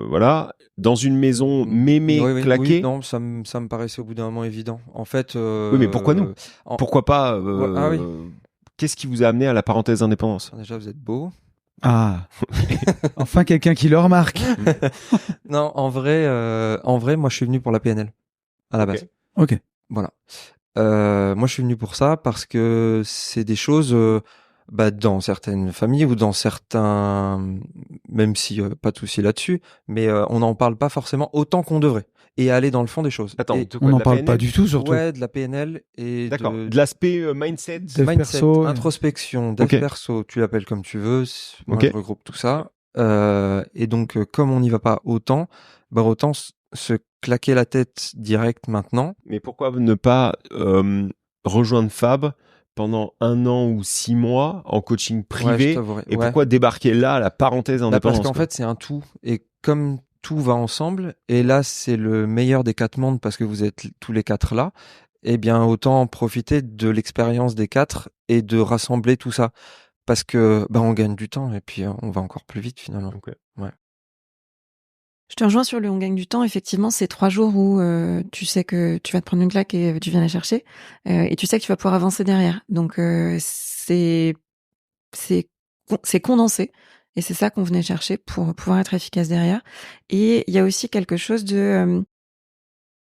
Speaker 4: voilà, dans une maison claquée?
Speaker 5: Oui, non, ça me paraissait au bout d'un moment évident. En fait.
Speaker 4: Oui, mais pourquoi nous Pourquoi pas Qu'est-ce qui vous a amené à la parenthèse d'indépendance?
Speaker 5: Déjà, vous êtes beau.
Speaker 2: Ah, enfin quelqu'un qui le remarque.
Speaker 5: Non, en vrai, moi, je suis venu pour la PNL à la base.
Speaker 2: Ok.
Speaker 5: Voilà. Moi, je suis venu pour ça parce que c'est des choses, dans certaines familles ou dans certains, même si pas de souci là-dessus, mais on n'en parle pas forcément autant qu'on devrait. Et aller dans le fond des choses.
Speaker 4: Attends,
Speaker 2: on n'en parle pas du tout, surtout.
Speaker 5: Ouais, de la PNL et
Speaker 4: de l'aspect mindset,
Speaker 2: perso,
Speaker 5: introspection, dev perso, tu l'appelles comme tu veux. Moi, je regroupe tout ça. Et donc, comme on n'y va pas autant, autant se claquer la tête direct maintenant.
Speaker 4: Mais pourquoi ne pas rejoindre Fab pendant 1 an ou 6 mois en coaching privé et pourquoi débarquer là à la parenthèse indépendance?
Speaker 5: Parce qu'en fait, c'est un tout. Et comme tout va ensemble, et là, c'est le meilleur des 4 mondes parce que vous êtes tous les 4 là, eh bien, autant profiter de l'expérience des 4 et de rassembler tout ça. Parce que on gagne du temps et puis on va encore plus vite finalement.
Speaker 6: Je te rejoins sur le on gagne du temps. Effectivement, c'est 3 jours où tu sais que tu vas te prendre une claque et tu viens la chercher. Et tu sais que tu vas pouvoir avancer derrière. Donc, c'est condensé. Et c'est ça qu'on venait chercher pour pouvoir être efficace derrière. Et il y a aussi quelque chose de...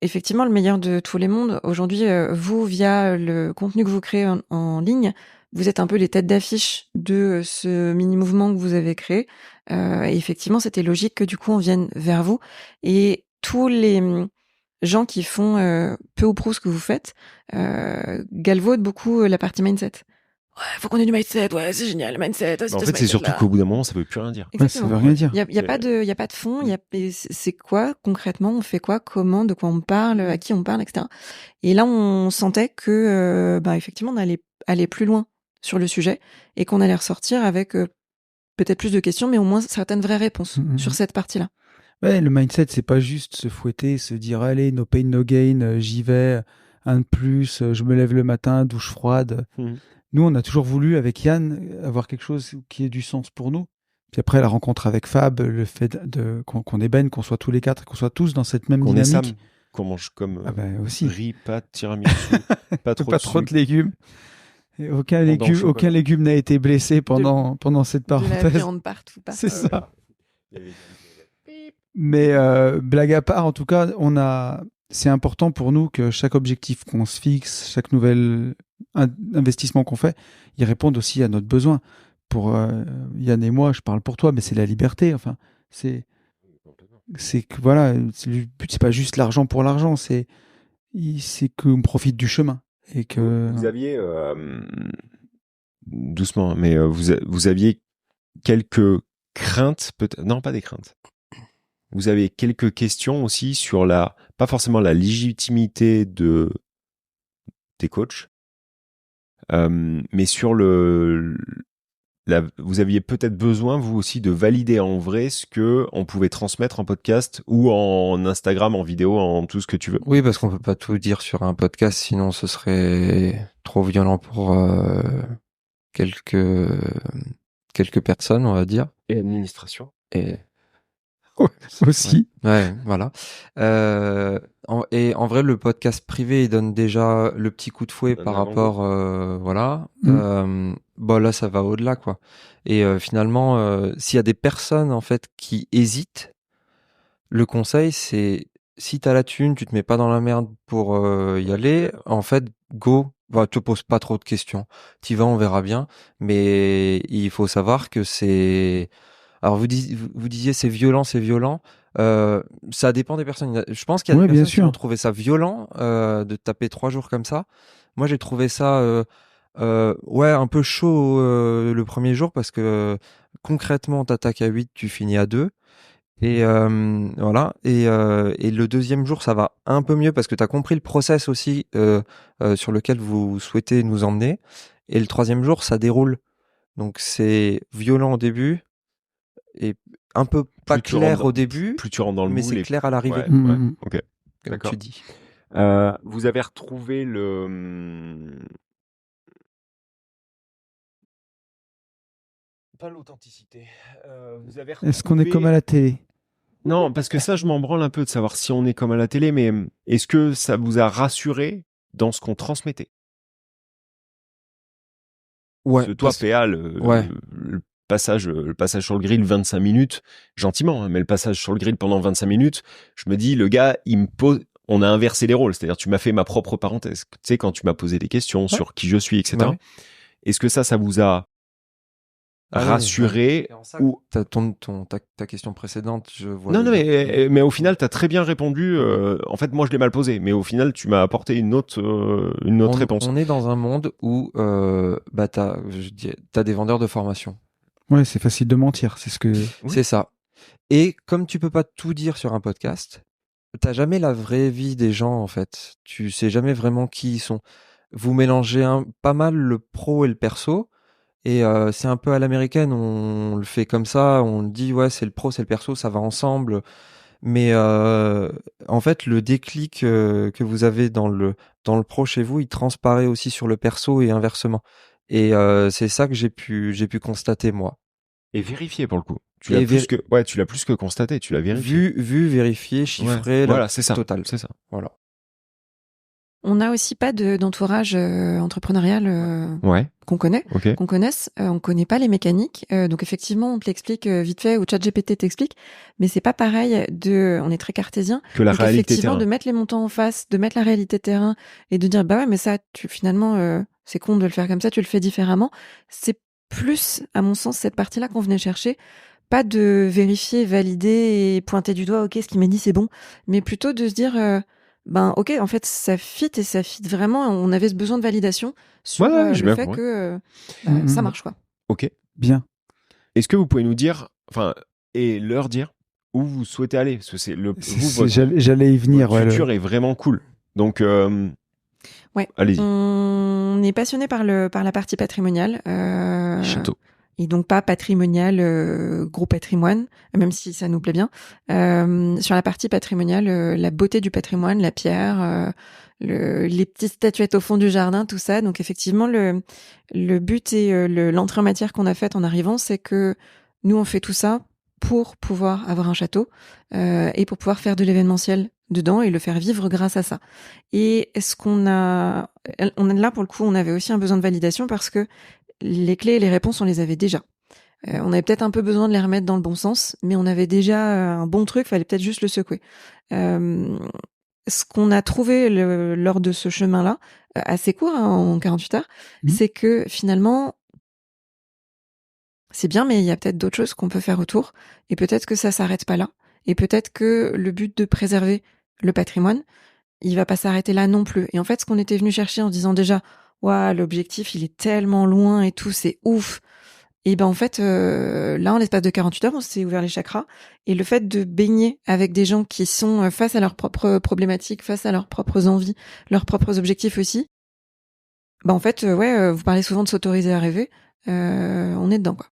Speaker 6: effectivement, le meilleur de tous les mondes. Aujourd'hui, vous, via le contenu que vous créez en ligne, vous êtes un peu les têtes d'affiche de ce mini-mouvement que vous avez créé. Et effectivement, c'était logique que du coup, on vienne vers vous. Et tous les gens qui font peu ou prou ce que vous faites galvaudent beaucoup la partie mindset. Ouais, faut qu'on ait du mindset, ouais, c'est génial, le mindset.
Speaker 4: En fait, c'est surtout qu'au bout d'un moment, ça veut plus rien dire.
Speaker 2: Ouais, ça veut rien dire.
Speaker 6: Il y a pas de fond, c'est quoi, concrètement, on fait quoi, comment, de quoi on parle, à qui on parle, etc. Et là, on sentait que, effectivement, on allait aller plus loin sur le sujet et qu'on allait ressortir avec peut-être plus de questions, mais au moins certaines vraies réponses sur cette partie-là.
Speaker 2: Ouais, le mindset, c'est pas juste se fouetter, se dire, allez, no pain, no gain, j'y vais, un de plus, je me lève le matin, douche froide. Nous, on a toujours voulu, avec Yann, avoir quelque chose qui ait du sens pour nous. Puis après, la rencontre avec Fab, le fait qu'on ébène, qu'on soit tous les 4, qu'on soit tous dans cette même dynamique.
Speaker 4: qu'on mange comme
Speaker 2: Ah bah aussi.
Speaker 4: riz, pâtes, tiramisu, pas trop
Speaker 2: Pas
Speaker 4: de
Speaker 2: trop de
Speaker 4: sucre.
Speaker 2: légumes. Et aucun
Speaker 4: Fondant au chocolat.
Speaker 2: aucun légume n'a été blessé pendant cette
Speaker 6: De la
Speaker 2: parenthèse.
Speaker 6: viande partout.
Speaker 2: C'est ça. Mais blague à part, en tout cas, c'est important pour nous que chaque objectif qu'on se fixe, chaque nouvel investissement qu'on fait, il réponde aussi à notre besoin. Pour Yann et moi, je parle pour toi, mais c'est la liberté. Enfin, c'est que voilà, le but c'est pas juste l'argent pour l'argent, c'est qu'on profite du chemin et que
Speaker 4: Vous aviez doucement, mais vous aviez quelques craintes, peut-être non, pas des craintes. Vous avez quelques questions aussi sur pas forcément la légitimité des coachs, mais sur vous aviez peut-être besoin, vous aussi, de valider en vrai ce que on pouvait transmettre en podcast ou en Instagram, en vidéo, en tout ce que tu veux.
Speaker 5: Oui, parce qu'on peut pas tout dire sur un podcast, sinon ce serait trop violent pour quelques personnes, on va dire.
Speaker 4: Et administration.
Speaker 5: Et
Speaker 2: aussi.
Speaker 5: ouais, voilà. Et en vrai, le podcast privé, il donne déjà le petit coup de fouet
Speaker 4: Donne
Speaker 5: par
Speaker 4: un
Speaker 5: rapport, voilà.
Speaker 2: Mm.
Speaker 5: Bon, là, ça va au-delà, quoi. Et finalement, s'il y a des personnes en fait qui hésitent, le conseil, c'est si t'as la thune, tu te mets pas dans la merde pour y aller. En fait, go. Bah, te pose pas trop de questions. T'y vas, on verra bien. Mais il faut savoir que c'est. Alors vous disiez c'est violent, c'est violent. Ça dépend des personnes. Je pense qu'il y a
Speaker 2: Ouais,
Speaker 5: des
Speaker 2: bien
Speaker 5: personnes qui
Speaker 2: sûr.
Speaker 5: vont trouver ça violent de taper 3 jours comme ça. Moi j'ai trouvé ça ouais un peu chaud le premier jour parce que concrètement t'attaques à 8, tu finis à 2. Et voilà. Et le deuxième jour ça va un peu mieux parce que t'as compris le process aussi sur lequel vous souhaitez nous emmener. Et le troisième jour ça déroule. Donc c'est violent au début et un peu pas
Speaker 4: Plus tu
Speaker 5: clair
Speaker 4: rentres
Speaker 5: au début,
Speaker 4: Plus tu rentres dans le
Speaker 5: mais
Speaker 4: moule
Speaker 5: c'est
Speaker 4: et
Speaker 5: clair à l'arrivée,
Speaker 4: ouais,
Speaker 2: Mm.
Speaker 4: ok.
Speaker 5: comme
Speaker 4: D'accord.
Speaker 5: tu dis.
Speaker 4: Vous avez retrouvé pas l'authenticité. Vous avez
Speaker 2: Est-ce qu'on est
Speaker 4: retrouvé-
Speaker 2: comme à la télé?
Speaker 4: Non, parce que ça, je m'en branle un peu de savoir si on est comme à la télé, mais est-ce que ça vous a rassuré dans ce qu'on transmettait?
Speaker 5: Ouais.
Speaker 4: Parce que toi, PA,
Speaker 5: Ouais.
Speaker 4: le passage sur le grill 25 minutes, gentiment, hein, mais le passage sur le grill pendant 25 minutes, je me dis, le gars, il me pose, on a inversé les rôles, c'est-à-dire tu m'as fait ma propre parenthèse. Tu sais, quand tu m'as posé des questions sur qui je suis, etc.
Speaker 5: Ouais.
Speaker 4: Est-ce que ça vous a rassuré ou
Speaker 5: ta question précédente, je vois.
Speaker 4: non, mais au final, t'as très bien répondu. En fait, moi, je l'ai mal posé, mais au final, tu m'as apporté une autre réponse.
Speaker 5: On est dans un monde où bah t'as des vendeurs de formation.
Speaker 2: Ouais, c'est facile de mentir. C'est ce que.
Speaker 5: C'est ça. Et comme tu peux pas tout dire sur un podcast, t'as jamais la vraie vie des gens en fait. Tu sais jamais vraiment qui ils sont. Vous mélangez pas mal le pro et le perso. Et c'est un peu à l'américaine, on le fait comme ça, on le dit ouais c'est le pro, c'est le perso, ça va ensemble. Mais en fait le déclic que vous avez dans le pro chez vous, il transparaît aussi sur le perso et inversement. Et c'est ça que j'ai pu constater moi.
Speaker 4: Et vérifier pour le coup. Tu
Speaker 5: Et
Speaker 4: l'as plus que constaté, tu l'as vérifié.
Speaker 5: Vu, vérifié, chiffré,
Speaker 4: Voilà, c'est ça.
Speaker 5: total.
Speaker 4: C'est ça.
Speaker 5: Voilà.
Speaker 6: On n'a aussi pas d'entourage entrepreneurial
Speaker 4: Ouais.
Speaker 6: qu'on connaît,
Speaker 4: Ok.
Speaker 6: qu'on connaisse. On connaît pas les mécaniques. Donc effectivement, on te l'explique vite fait ou ChatGPT t'explique, mais c'est pas pareil on est très cartésien.
Speaker 4: Que la
Speaker 6: Donc
Speaker 4: réalité
Speaker 6: effectivement,
Speaker 4: terrain.
Speaker 6: de mettre les montants en face, de mettre la réalité terrain et de dire bah ouais, mais ça, finalement, c'est con de le faire comme ça, tu le fais différemment. C'est plus, à mon sens, cette partie-là qu'on venait chercher. Pas de vérifier, valider et pointer du doigt, ok, ce qu'il m'a dit c'est bon, mais plutôt de se dire ben ok, en fait ça fit et ça fit vraiment. On avait ce besoin de validation sur
Speaker 4: Ouais, j'ai
Speaker 6: le
Speaker 4: bien
Speaker 6: fait
Speaker 4: compris.
Speaker 6: que
Speaker 2: Mhm.
Speaker 6: ça marche quoi.
Speaker 4: Ok.
Speaker 2: Bien.
Speaker 4: Est-ce que vous pouvez nous dire, enfin, et leur dire où vous souhaitez aller? Parce que c'est votre
Speaker 2: J'allais y venir. Ouais,
Speaker 4: futur est vraiment cool. Donc,
Speaker 6: Ouais.
Speaker 4: allez-y.
Speaker 6: On est passionné par la partie patrimoniale.
Speaker 4: Château.
Speaker 6: Et donc pas patrimonial, gros patrimoine, même si ça nous plaît bien. Sur la partie patrimoniale, la beauté du patrimoine, la pierre, les petites statuettes au fond du jardin, tout ça. Donc effectivement, le but et l'entrée en matière qu'on a faite en arrivant, c'est que nous, on fait tout ça pour pouvoir avoir un château et pour pouvoir faire de l'événementiel dedans et le faire vivre grâce à ça. Et on est là pour le coup, on avait aussi un besoin de validation parce que les clés et les réponses, on les avait déjà. On avait peut-être un peu besoin de les remettre dans le bon sens, mais on avait déjà un bon truc, fallait peut-être juste le secouer. Ce qu'on a trouvé lors de ce chemin-là, assez court, hein, en 48 heures, c'est que finalement, c'est bien, mais il y a peut-être d'autres choses qu'on peut faire autour, et peut-être que ça s'arrête pas là, et peut-être que le but de préserver le patrimoine, il va pas s'arrêter là non plus. Et en fait, ce qu'on était venu chercher en disant déjà, waouh, l'objectif, il est tellement loin et tout, c'est ouf. Et ben en fait, là, en l'espace de 48 heures, on s'est ouvert les chakras. Et le fait de baigner avec des gens qui sont face à leurs propres problématiques, face à leurs propres envies, leurs propres objectifs aussi, ben en fait, vous parlez souvent de s'autoriser à rêver. On est dedans, quoi.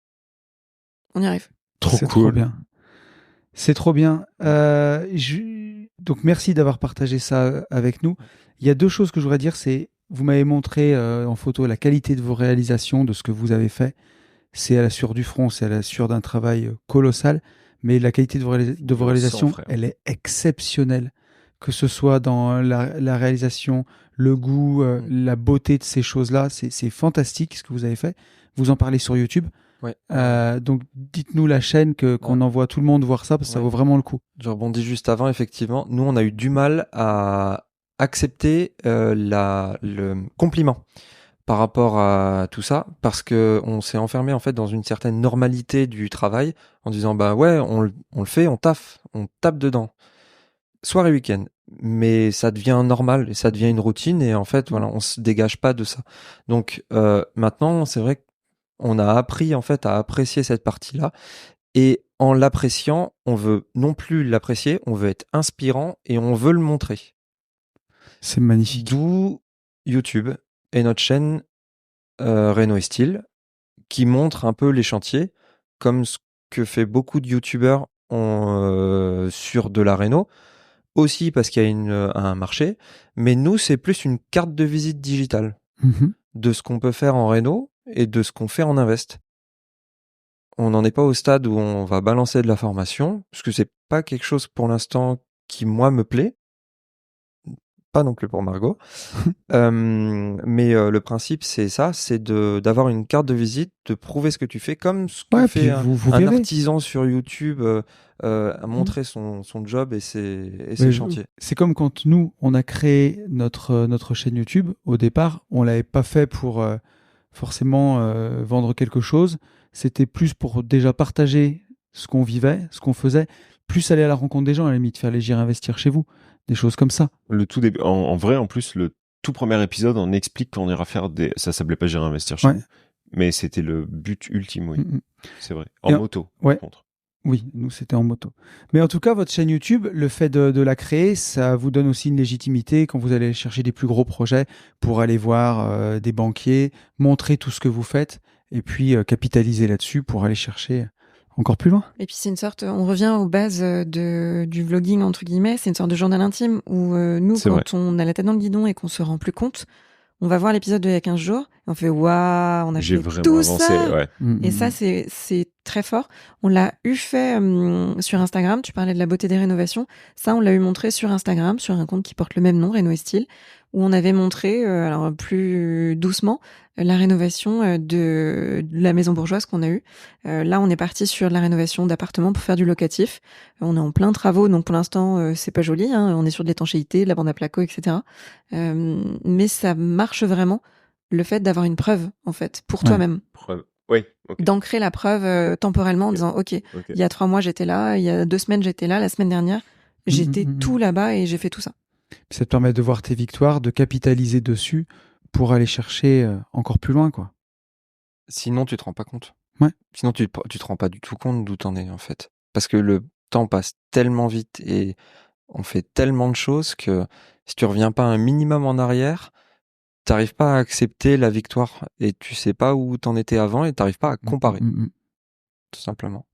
Speaker 6: On y arrive.
Speaker 2: C'est trop bien. C'est trop bien. Donc merci d'avoir partagé ça avec nous. Il y a deux choses que je voudrais dire. C'est, vous m'avez montré en photo la qualité de vos réalisations, de ce que vous avez fait. C'est à la sueur du front, c'est à la sueur d'un travail colossal, mais la qualité de vos réalisations, elle est exceptionnelle. Que ce soit dans la réalisation, le goût, la beauté de ces choses-là, c'est fantastique ce que vous avez fait. Vous en parlez sur YouTube.
Speaker 5: Ouais.
Speaker 2: Donc dites-nous la chaîne qu'on envoie tout le monde voir ça, parce que ça vaut vraiment le coup.
Speaker 5: Je rebondis juste avant, effectivement. Nous, on a eu du mal à accepter le compliment par rapport à tout ça, parce que on s'est enfermé en fait dans une certaine normalité du travail en disant bah ouais, on le fait, on tape dedans soir et week-end, mais ça devient normal et ça devient une routine, et en fait voilà, on se dégage pas de ça. Donc maintenant, c'est vrai qu'on a appris en fait à apprécier cette partie-là, et en l'appréciant, on veut non plus l'apprécier, on veut être inspirant et on veut le montrer.
Speaker 2: C'est magnifique.
Speaker 5: D'où YouTube et notre chaîne Reno et Style, qui montre un peu les chantiers, comme ce que fait beaucoup de youtubeurs sur de la réno, aussi parce qu'il y a un marché, mais nous, c'est plus une carte de visite digitale de ce qu'on peut faire en réno et de ce qu'on fait en invest. On n'en est pas au stade où on va balancer de la formation, parce que c'est pas quelque chose pour l'instant qui, moi, me plaît. Pas non plus pour Margot. Mais le principe, c'est ça, c'est d'avoir une carte de visite, de prouver ce que tu fais, comme ce que fait un artisan sur YouTube, à montrer son job et ses chantiers.
Speaker 2: C'est comme quand nous, on a créé notre chaîne YouTube. Au départ, on l'avait pas fait pour forcément vendre quelque chose. C'était plus pour déjà partager ce qu'on vivait, ce qu'on faisait, plus aller à la rencontre des gens, à la limite, faire les J'irai investir chez vous. Des choses comme ça.
Speaker 4: Le tout début, en vrai, en plus, le tout premier épisode, on explique qu'on ira faire ça s'appelait pas J'irai investir chez vous, mais c'était le but ultime, oui. C'est vrai. En moto, par contre.
Speaker 2: Oui, nous, c'était en moto. Mais en tout cas, votre chaîne YouTube, le fait de la créer, ça vous donne aussi une légitimité quand vous allez chercher des plus gros projets pour aller voir des banquiers, montrer tout ce que vous faites, et puis capitaliser là-dessus pour aller chercher encore plus loin.
Speaker 6: Et puis c'est une sorte, on revient aux bases du vlogging entre guillemets, c'est une sorte de journal intime où nous, quand on a la tête dans le guidon et qu'on se rend plus compte, on va voir l'épisode d'il y a 15 jours et on fait waouh, on a fait tout avancé, ça.
Speaker 4: Ouais.
Speaker 6: Et ça c'est très fort. On l'a eu fait sur Instagram. Tu parlais de la beauté des rénovations. Ça, on l'a eu montré sur Instagram sur un compte qui porte le même nom, Reno et Style, où on avait montré, alors plus doucement, la rénovation de la maison bourgeoise qu'on a eue. Là, on est parti sur la rénovation d'appartements pour faire du locatif. On est en plein travaux, donc pour l'instant, c'est pas joli. Hein, on est sur de l'étanchéité, de la bande à placo, etc. Mais ça marche vraiment, le fait d'avoir une preuve, en fait, pour toi-même.
Speaker 4: Preuve. Oui, okay.
Speaker 6: D'ancrer la preuve temporellement en disant, OK, il y a 3 mois, j'étais là, il y a 2 semaines, j'étais là, la semaine dernière, j'étais tout là-bas et j'ai fait tout ça.
Speaker 2: Ça te permet de voir tes victoires, de capitaliser dessus pour aller chercher encore plus loin, quoi.
Speaker 5: Sinon, tu te rends pas compte.
Speaker 2: Ouais.
Speaker 5: Sinon, tu te rends pas du tout compte d'où t'en es, en fait. Parce que le temps passe tellement vite et on fait tellement de choses que si tu reviens pas un minimum en arrière, t'arrives pas à accepter la victoire et tu sais pas où t'en étais avant et t'arrives pas à comparer. Tout simplement.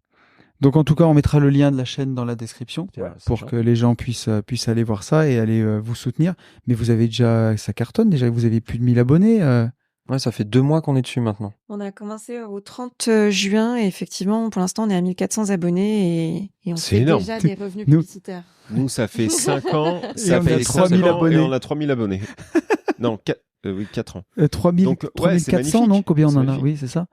Speaker 2: Donc en tout cas, on mettra le lien de la chaîne dans la description pour que les gens puissent aller voir ça et aller vous soutenir. Mais vous avez déjà, ça cartonne déjà, vous avez plus de 1000 abonnés.
Speaker 5: Ouais, ça fait 2 mois qu'on est dessus maintenant.
Speaker 6: On a commencé au 30 juin et effectivement, pour l'instant, on est à 1400 abonnés et on
Speaker 4: C'est
Speaker 6: fait
Speaker 4: énorme.
Speaker 6: déjà des revenus
Speaker 2: Nous-
Speaker 6: publicitaires.
Speaker 4: Nous, ça fait 5 ans.
Speaker 2: Et
Speaker 4: Ça
Speaker 2: on
Speaker 4: fait
Speaker 2: a 3000
Speaker 4: 5 ans
Speaker 2: abonnés.
Speaker 4: et on a 3000 abonnés. Non, 4 ans.
Speaker 2: 3000,
Speaker 4: Donc, ouais,
Speaker 2: 3400,
Speaker 4: c'est
Speaker 2: non? Combien on
Speaker 4: magnifique.
Speaker 2: en a?
Speaker 4: C'est
Speaker 2: Oui, c'est ça.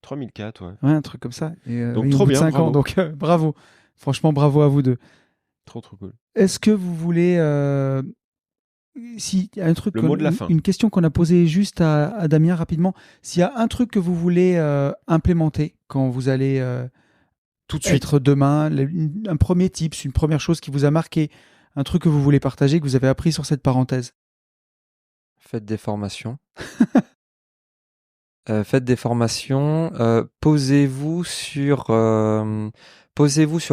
Speaker 4: 3004, ouais.
Speaker 2: Ouais, un truc comme ça. Et,
Speaker 4: Donc,
Speaker 2: oui,
Speaker 4: trop
Speaker 2: au bout de
Speaker 4: bien,
Speaker 2: 5 ans,
Speaker 4: bravo.
Speaker 2: donc bravo. Franchement, bravo à vous deux.
Speaker 4: Trop cool.
Speaker 2: Est-ce que vous voulez... si y a un truc
Speaker 4: Le mot de la fin.
Speaker 2: une question qu'on a posée juste à Damien rapidement, s'il y a un truc que vous voulez implémenter quand vous allez
Speaker 4: Tout de suite.
Speaker 2: être demain, un premier tips, une première chose qui vous a marqué, un truc que vous voulez partager, que vous avez appris sur cette parenthèse.
Speaker 5: Faites des formations. Faites des formations. Posez-vous sur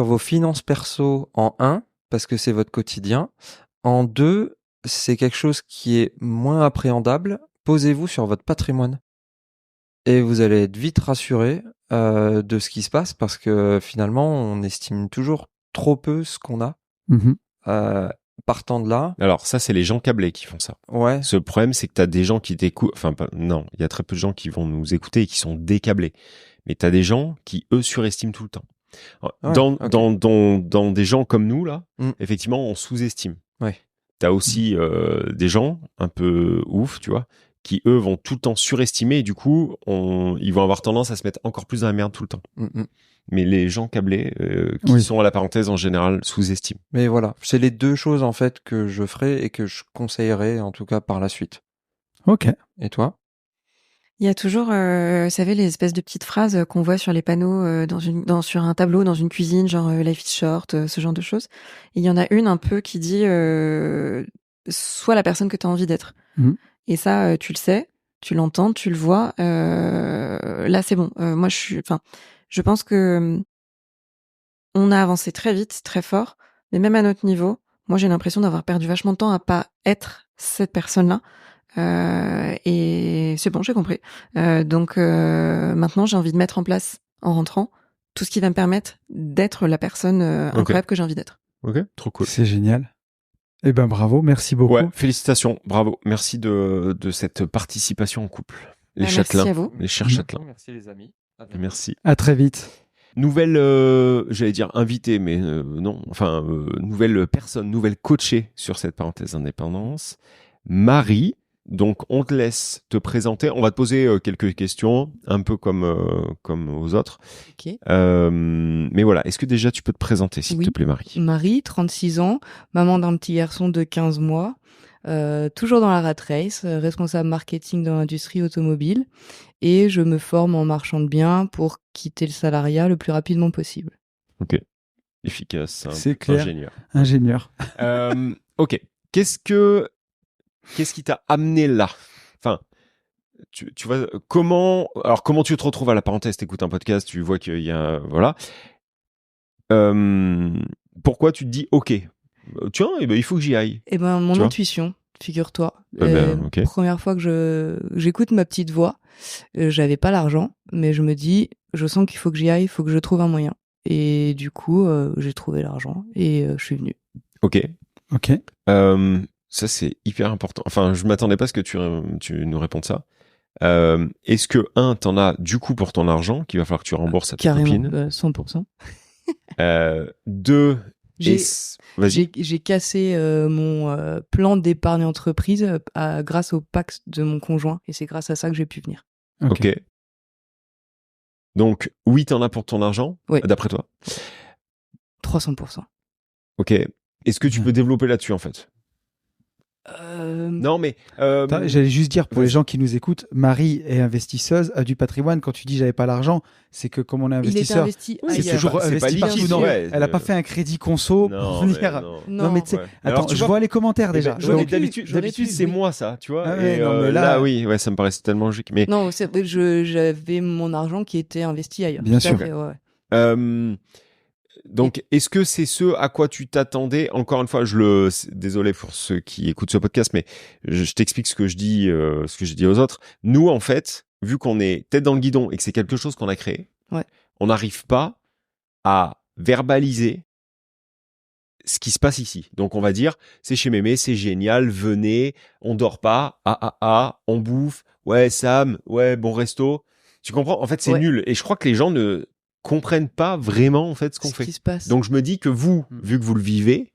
Speaker 5: vos finances perso en 1, parce que c'est votre quotidien. En 2, c'est quelque chose qui est moins appréhendable. Posez-vous sur votre patrimoine. Et vous allez être vite rassuré de ce qui se passe, parce que finalement, on estime toujours trop peu ce qu'on a. Partant de là,
Speaker 4: Alors, ça, c'est les gens câblés qui font ça.
Speaker 5: ouais,
Speaker 4: Ce problème, c'est que tu as des gens qui t'écoutent. Enfin, non, il y a très peu de gens qui vont nous écouter et qui sont décâblés. Mais tu as des gens qui, eux, surestiment tout le temps.
Speaker 5: Ouais,
Speaker 4: Dans des gens comme nous, là,
Speaker 5: Mm.
Speaker 4: effectivement, on sous-estime.
Speaker 5: Ouais.
Speaker 4: Tu as aussi des gens un peu ouf, tu vois, qui, eux, vont tout le temps surestimer et du coup, ils vont avoir tendance à se mettre encore plus dans la merde tout le temps. Mais les gens câblés, qui
Speaker 2: Oui.
Speaker 4: sont à la parenthèse, en général, sous-estiment.
Speaker 5: Mais voilà, c'est les 2 choses en fait que je ferai et que je conseillerais en tout cas par la suite.
Speaker 2: Ok.
Speaker 5: Et toi?
Speaker 6: Il y a toujours, vous savez, les espèces de petites phrases qu'on voit sur les panneaux sur un tableau, dans une cuisine, genre Life is short, ce genre de choses. Et il y en a une un peu qui dit sois la personne que tu as envie d'être.
Speaker 2: Mhm.
Speaker 6: Et ça, tu le sais, tu l'entends, tu le vois. Là, c'est bon. Moi, je pense que on a avancé très vite, très fort, mais même à notre niveau, moi, j'ai l'impression d'avoir perdu vachement de temps à pas être cette personne-là. Et c'est bon, j'ai compris. Donc maintenant, j'ai envie de mettre en place, en rentrant, tout ce qui va me permettre d'être la personne incroyable que j'ai envie d'être.
Speaker 4: Ok, trop cool.
Speaker 2: C'est génial. Eh ben bravo, merci beaucoup.
Speaker 4: Ouais, félicitations, bravo. Merci de cette participation en couple. Les
Speaker 6: Merci
Speaker 4: châtelains,
Speaker 6: à vous.
Speaker 4: les chers châtelains.
Speaker 5: Merci les amis. À bientôt.
Speaker 4: Merci.
Speaker 2: À très vite.
Speaker 4: Nouvelle, j'allais dire invitée, mais non, enfin, nouvelle personne, nouvelle coachée sur cette parenthèse d'indépendance. Marie, donc on te laisse te présenter. On va te poser quelques questions, un peu comme aux autres.
Speaker 7: Ok.
Speaker 4: Mais voilà, est-ce que déjà tu peux te présenter, s'il
Speaker 7: Oui.
Speaker 4: te plaît, Marie?
Speaker 7: Marie, 36 ans, maman d'un petit garçon de 15 mois, toujours dans la rat race, responsable marketing dans l'industrie automobile, et je me forme en marchand de biens pour quitter le salariat le plus rapidement possible.
Speaker 4: Ok, efficace, simple,
Speaker 2: C'est clair.
Speaker 4: ingénieur.
Speaker 2: Ingénieur.
Speaker 4: Ok, qu'est-ce qui t'a amené là? Enfin, tu vois, comment tu te retrouves à la parenthèse, t'écoutes un podcast, tu vois qu'il y a, voilà. Pourquoi tu te dis, ok, tiens, eh ben, il faut que j'y aille.
Speaker 7: Eh ben, mon
Speaker 4: Tu vois
Speaker 7: intuition, figure-toi.
Speaker 4: Ok.
Speaker 7: Première fois que j'écoute ma petite voix, j'avais pas l'argent, mais je me dis, je sens qu'il faut que j'y aille, il faut que je trouve un moyen. Et du coup, j'ai trouvé l'argent et je suis venue.
Speaker 4: Ok.
Speaker 2: Ok.
Speaker 4: Ça, c'est hyper important. Enfin, je m'attendais pas à ce que tu nous répondes ça. Est-ce que, t'en as du coup pour ton argent qu'il va falloir que tu rembourses à ta
Speaker 7: Carrément,
Speaker 4: copine?
Speaker 7: 100%.
Speaker 4: 2, vas-y.
Speaker 7: J'ai cassé mon plan d'épargne entreprise grâce au Pax de mon conjoint et c'est grâce à ça que j'ai pu venir.
Speaker 4: Ok. Donc, oui, t'en as pour ton argent,
Speaker 7: Oui.
Speaker 4: d'après toi.
Speaker 7: 300%.
Speaker 4: Ok. Est-ce que tu peux développer là-dessus, en fait? Non, mais...
Speaker 2: Attends, j'allais juste dire pour les gens qui nous écoutent, Marie est investisseuse, a du patrimoine. Quand tu dis j'avais pas l'argent, c'est que comme on est
Speaker 7: il était
Speaker 2: investisseur,
Speaker 7: investi
Speaker 4: Oui,
Speaker 2: c'est
Speaker 7: ailleurs.
Speaker 2: toujours
Speaker 4: c'est pas
Speaker 2: investi
Speaker 4: liquide,
Speaker 2: partout. Non,
Speaker 4: ouais.
Speaker 2: elle a pas fait un crédit conso
Speaker 4: Non,
Speaker 2: pour
Speaker 4: mais
Speaker 2: venir.
Speaker 4: non.
Speaker 2: Non, mais tu sais,
Speaker 7: ouais.
Speaker 4: Alors,
Speaker 2: attends,
Speaker 4: tu
Speaker 2: je
Speaker 4: vois-
Speaker 2: vois les commentaires
Speaker 4: Eh
Speaker 2: déjà.
Speaker 4: ben,
Speaker 2: Je
Speaker 4: ouais,
Speaker 2: vois-
Speaker 4: mais d'habitude, c'est
Speaker 7: oui.
Speaker 4: moi, ça, tu vois.
Speaker 2: Ah ouais,
Speaker 4: et
Speaker 2: non, mais là-
Speaker 4: oui, ouais, ça me paraissait tellement logique. Mais
Speaker 7: Non, j'avais mon argent qui était investi ailleurs.
Speaker 2: Bien
Speaker 7: Tout à
Speaker 2: sûr.
Speaker 7: fait, ouais.
Speaker 4: donc, est-ce que c'est ce à quoi tu t'attendais? Encore une fois, désolé pour ceux qui écoutent ce podcast, mais je t'explique ce que je dis, ce que j'ai dit aux autres. Nous, en fait, vu qu'on est tête dans le guidon et que c'est quelque chose qu'on a créé,
Speaker 7: Ouais.
Speaker 4: on n'arrive pas à verbaliser ce qui se passe ici. Donc on va dire, c'est chez Mémé, c'est génial, venez, on dort pas, on bouffe, ouais Sam, ouais bon resto. Tu comprends? En fait, c'est nul. Et je crois que les gens ne comprennent pas vraiment en fait ce qu'on fait.
Speaker 7: Qui se passe.
Speaker 4: Donc je me dis que vous, vu que vous le vivez,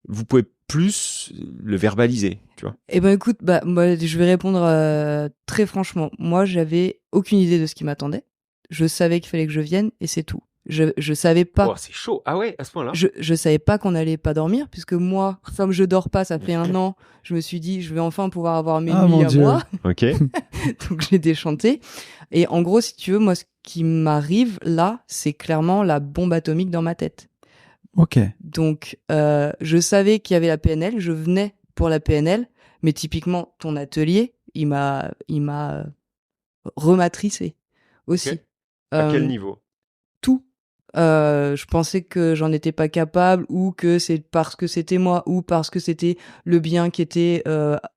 Speaker 4: vous pouvez plus le verbaliser, tu vois.
Speaker 7: Eh ben écoute, moi je vais répondre très franchement. Moi, j'avais aucune idée de ce qui m'attendait. Je savais qu'il fallait que je vienne et c'est tout. Je savais pas.
Speaker 4: Oh, c'est chaud. Ah ouais, à ce point-là.
Speaker 7: Je savais pas qu'on allait pas dormir puisque moi, comme je dors pas, ça fait 1 an, je me suis dit je vais enfin pouvoir avoir mes nuits à moi.
Speaker 4: Ok.
Speaker 7: Donc j'ai déchanté. Et en gros, si tu veux, moi ce qui m'arrive là, c'est clairement la bombe atomique dans ma tête.
Speaker 2: Ok.
Speaker 7: Donc je savais qu'il y avait la PNL, je venais pour la PNL, mais typiquement ton atelier, il m'a rematricé aussi.
Speaker 4: Okay. À quel niveau?
Speaker 7: Tout. Je pensais que j'en étais pas capable ou que c'est parce que c'était moi ou parce que c'était le bien qui était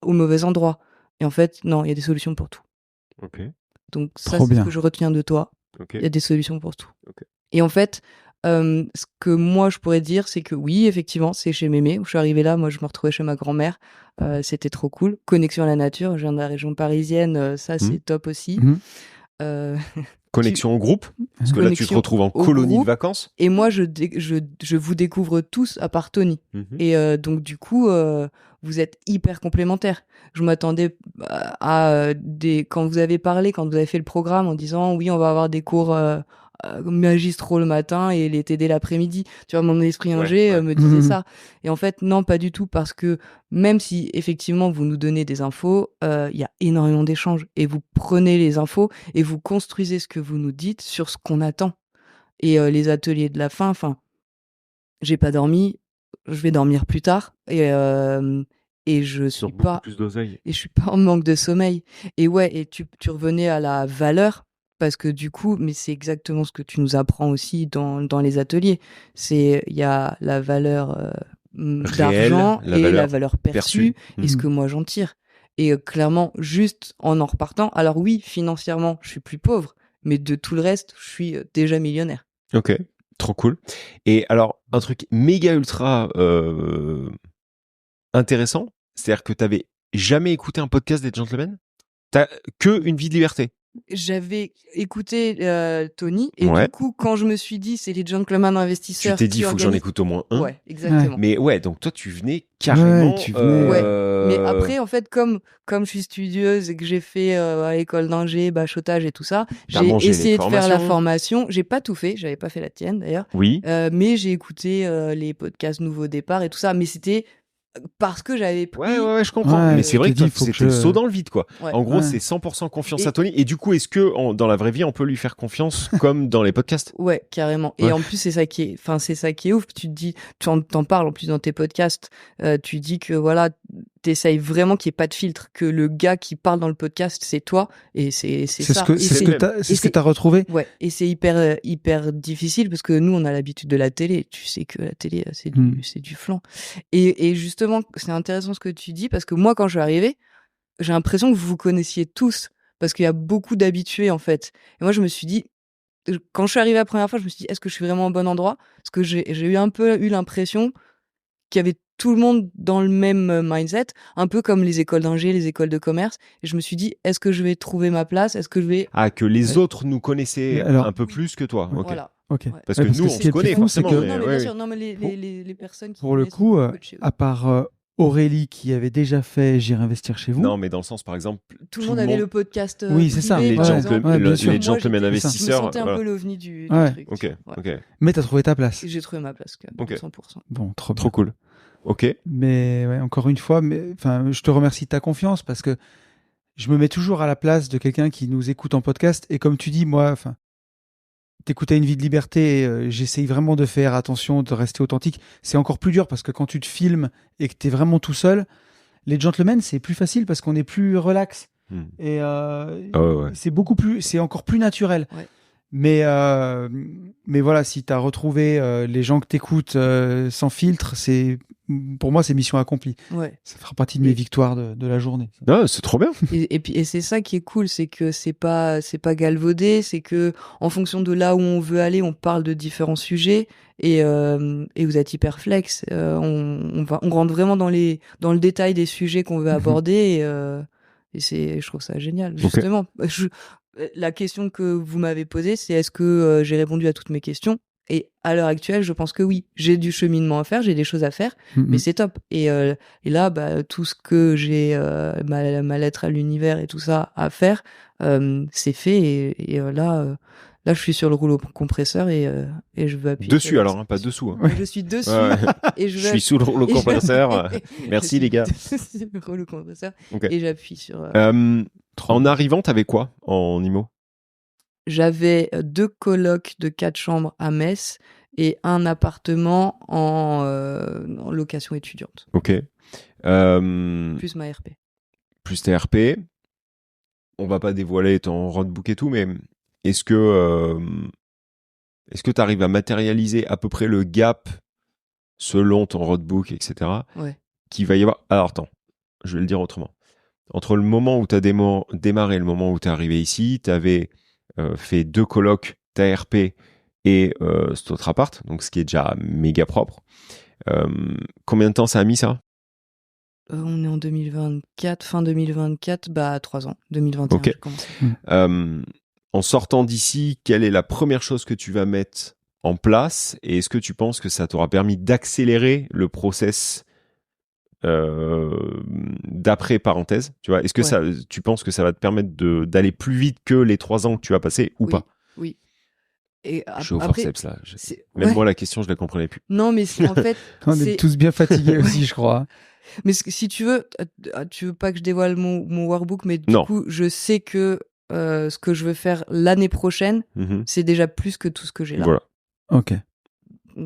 Speaker 7: au mauvais endroit. Et en fait, non, il y a des solutions pour tout.
Speaker 4: Ok.
Speaker 7: Donc ça, c'est ce que je retiens de toi.
Speaker 4: Okay.
Speaker 7: Il y a des solutions pour tout.
Speaker 4: Okay.
Speaker 7: Et en fait, ce que moi je pourrais dire, c'est que oui, effectivement, c'est chez Mémé. Où je suis arrivée là, moi je me retrouvais chez ma grand-mère. C'était trop cool. Connexion à la nature. Je viens de la région parisienne. Ça, c'est top aussi.
Speaker 4: Connexion au groupe, parce que là tu te retrouves en colonie de vacances.
Speaker 7: Et moi je vous découvre tous à part Tony. Et donc du coup vous êtes hyper complémentaires. Je m'attendais à quand vous avez parlé, quand vous avez fait le programme en disant oui on va avoir des cours magistraux le matin et les TD l'après-midi. Tu vois, mon esprit ingé me disait ça. Et en fait, non, pas du tout, parce que même si effectivement vous nous donnez des infos, il y a énormément d'échanges et vous prenez les infos et vous construisez ce que vous nous dites sur ce qu'on attend. Et les ateliers de la fin, j'ai pas dormi, je vais dormir plus tard et je suis pas
Speaker 4: plus d'oseille.
Speaker 7: Et je suis pas en manque de sommeil. Et et tu revenais à la valeur. Parce que du coup, mais c'est exactement ce que tu nous apprends aussi dans les ateliers. Il y a la valeur d'argent et la valeur perçue et ce que moi j'en tire. Et clairement, juste en repartant, alors oui, financièrement, je suis plus pauvre, mais de tout le reste, je suis déjà millionnaire.
Speaker 4: Ok, trop cool. Et alors, un truc méga ultra intéressant, c'est-à-dire que t'avais jamais écouté un podcast des Gentlemen? T'as que Une vie de liberté?
Speaker 7: J'avais écouté Tony et du coup quand je me suis dit c'est les Gentlemen investisseurs,
Speaker 4: tu t'es dit faut que j'en écoute au moins un.
Speaker 7: Ouais, exactement.
Speaker 4: Mais donc toi tu venais carrément.
Speaker 7: Mais après en fait comme je suis studieuse et que j'ai fait à l'école d'ingé, bachotage et tout ça, j'ai essayé de faire la formation. J'ai pas tout fait, j'avais pas fait la tienne d'ailleurs.
Speaker 4: Oui.
Speaker 7: Mais j'ai écouté les podcasts Nouveau Départ et tout ça. Mais c'était parce que j'avais pris...
Speaker 4: Ouais, je comprends. Mais c'est vrai que c'était le saut dans le vide, quoi.
Speaker 7: Ouais.
Speaker 4: En gros, c'est 100% confiance à Tony. Et du coup, est-ce que dans la vraie vie, on peut lui faire confiance comme dans les podcasts?
Speaker 7: Ouais, carrément. Et en plus, c'est ça qui est ouf. Tu te dis, tu en parles en plus dans tes podcasts. Tu dis que voilà, t'essayes vraiment qu'il n'y ait pas de filtre, que le gars qui parle dans le podcast, c'est toi. Et c'est ça.
Speaker 2: C'est ce que t'as retrouvé.
Speaker 7: Ouais. Et c'est hyper difficile parce que nous, on a l'habitude de la télé. Tu sais que la télé, c'est du flan. Et justement, c'est intéressant ce que tu dis parce que moi, quand je suis arrivée, j'ai l'impression que vous vous connaissiez tous parce qu'il y a beaucoup d'habitués en fait. Et moi, je me suis dit, quand je suis arrivée la première fois, je me suis dit, est-ce que je suis vraiment au bon endroit? Parce que j'ai eu l'impression qu'il y avait tout le monde dans le même mindset, un peu comme les écoles d'ingé, les écoles de commerce. Et je me suis dit, est-ce que je vais trouver ma place? Est-ce que je vais...
Speaker 4: Ah, que les autres nous connaissaient un peu plus que toi. Ok.
Speaker 7: Voilà.
Speaker 2: Okay.
Speaker 7: Ouais.
Speaker 4: Parce que nous, on se connaît forcément.
Speaker 7: Non, mais bien sûr, non, mais les personnes qui...
Speaker 2: Pour le coup, à part Aurélie qui avait déjà fait J'irai investir chez vous.
Speaker 4: Non, mais dans le sens, par exemple...
Speaker 7: Tout le monde avait le podcast
Speaker 2: oui, c'est ça.
Speaker 4: Les Gentlemen
Speaker 7: investisseurs.
Speaker 4: investisseurs.
Speaker 7: Je me sentais un peu l'ovni du truc.
Speaker 4: Ok.
Speaker 2: Mais t'as trouvé ta place.
Speaker 7: J'ai trouvé ma place, 100%.
Speaker 2: Bon, trop
Speaker 4: cool. Ok.
Speaker 2: Mais encore une fois, je te remercie de ta confiance parce que je me mets toujours à la place de quelqu'un qui nous écoute en podcast. Et comme tu dis, moi, t'écoutes à Une vie de liberté, j'essaye vraiment de faire attention, de rester authentique. C'est encore plus dur parce que quand tu te filmes et que t'es vraiment tout seul, les Gentlemen, c'est plus facile parce qu'on est plus relax. Et c'est encore plus naturel.
Speaker 7: Ouais.
Speaker 2: Mais voilà, si t'as retrouvé les gens que t'écoutes sans filtre, pour moi, c'est mission accomplie.
Speaker 7: Ouais.
Speaker 2: Ça fera partie de mes victoires de la journée.
Speaker 4: Ah, c'est trop bien.
Speaker 7: Et c'est ça qui est cool, c'est que c'est pas galvaudé, c'est que en fonction de là où on veut aller, on parle de différents sujets et vous êtes hyper flex. On rentre vraiment dans le détail des sujets qu'on veut aborder et je trouve ça génial. Justement, la question que vous m'avez posée, c'est est-ce que j'ai répondu à toutes mes questions? Et à l'heure actuelle, je pense que oui, j'ai du cheminement à faire, j'ai des choses à faire, mais c'est top. Et là, tout ce que j'ai, ma lettre à l'univers et tout ça à faire, c'est fait. Et là, je suis sur le rouleau compresseur et je veux appuyer.
Speaker 4: Dessus alors, pas dessous. Hein.
Speaker 7: Je suis dessus et
Speaker 4: je suis sous le rouleau compresseur. Merci les gars.
Speaker 7: Le rouleau compresseur.
Speaker 4: Okay.
Speaker 7: Et j'appuie sur.
Speaker 4: En arrivant, t'avais quoi en IMO?
Speaker 7: J'avais 2 colocs de 4 chambres à Metz et un appartement en location étudiante.
Speaker 4: Ok.
Speaker 7: Plus ma RP.
Speaker 4: Plus tes RP. On va pas dévoiler ton roadbook et tout, mais est-ce que t'arrives à matérialiser à peu près le gap selon ton roadbook, etc.
Speaker 7: Ouais.
Speaker 4: Qu'il va y avoir. Alors attends, je vais le dire autrement. Entre le moment où t'as démarré et le moment où t'es arrivé ici, t'avais fait 2 colocs, ta RP et cet autre appart, donc ce qui est déjà méga propre. Combien de temps ça a mis ça?
Speaker 7: On est en 2024, fin 2024, 3 ans. 2021,
Speaker 4: okay.
Speaker 7: J'ai commencé.
Speaker 4: En sortant d'ici, quelle est la première chose que tu vas mettre en place et est-ce que tu penses que ça t'aura permis d'accélérer le process d'après parenthèse, tu vois? Est-ce que tu penses que ça va te permettre d'aller plus vite que les 3 ans que tu as passé ou pas?
Speaker 7: Oui. Et
Speaker 4: je suis au forceps là.
Speaker 7: Même
Speaker 4: moi, la question, je la comprenais plus.
Speaker 7: Non, mais en fait,
Speaker 2: on est tous bien fatigués aussi, je crois.
Speaker 7: Mais si tu veux pas que je dévoile mon workbook, mais du coup, je sais que ce que je veux faire l'année prochaine, c'est déjà plus que tout ce que j'ai là.
Speaker 4: Voilà.
Speaker 2: Ok.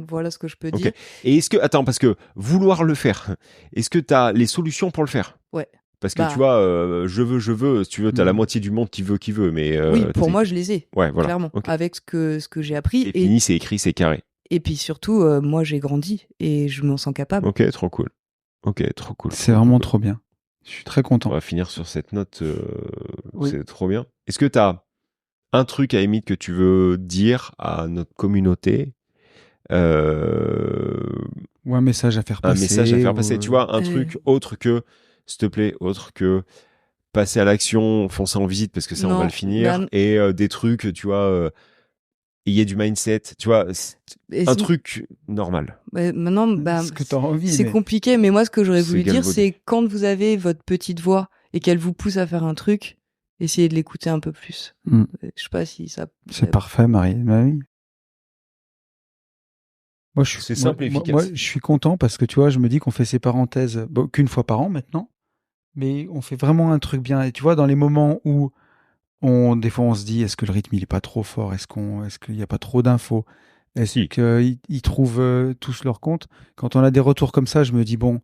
Speaker 7: Voilà ce que je peux dire.
Speaker 4: Et est-ce que, attends, parce que vouloir le faire, est-ce que tu as les solutions pour le faire?
Speaker 7: Ouais.
Speaker 4: Parce que tu vois, je veux, si tu veux, tu as la moitié du monde qui veut, mais.
Speaker 7: Oui, pour moi, je les ai.
Speaker 4: Ouais, voilà.
Speaker 7: Clairement. Okay. Avec ce que j'ai appris.
Speaker 4: C'est fini, c'est écrit, c'est carré.
Speaker 7: Et puis surtout, moi, j'ai grandi et je m'en sens capable.
Speaker 4: Ok, trop cool.
Speaker 2: C'est vraiment trop bien. Je suis très content.
Speaker 4: On va finir sur cette note. C'est trop bien. Est-ce que tu as un truc à limite que tu veux dire à notre communauté?
Speaker 2: Ou un message à faire passer.
Speaker 4: Tu vois, un truc autre que, s'il te plaît, autre que passer à l'action, foncer en visite parce que ça, on va le finir. Et des trucs, tu vois, ayez du mindset, tu vois, un truc normal.
Speaker 7: Maintenant,
Speaker 2: ce que t'as envie,
Speaker 7: c'est compliqué, mais moi, ce que j'aurais voulu dire, c'est quand vous avez votre petite voix et qu'elle vous pousse à faire un truc, essayez de l'écouter un peu plus. Je sais pas si ça.
Speaker 2: C'est parfait, Marie. Bah oui.
Speaker 4: C'est simple et efficace.
Speaker 2: Moi, je suis content parce que tu vois, je me dis qu'on fait ces parenthèses qu'une fois par an maintenant, mais on fait vraiment un truc bien. Et tu vois, dans les moments où des fois on se dit, est-ce que le rythme il est pas trop fort, est-ce qu'il y a pas trop d'infos, est-ce qu'ils trouvent tous leur compte. Quand on a des retours comme ça, je me dis bon,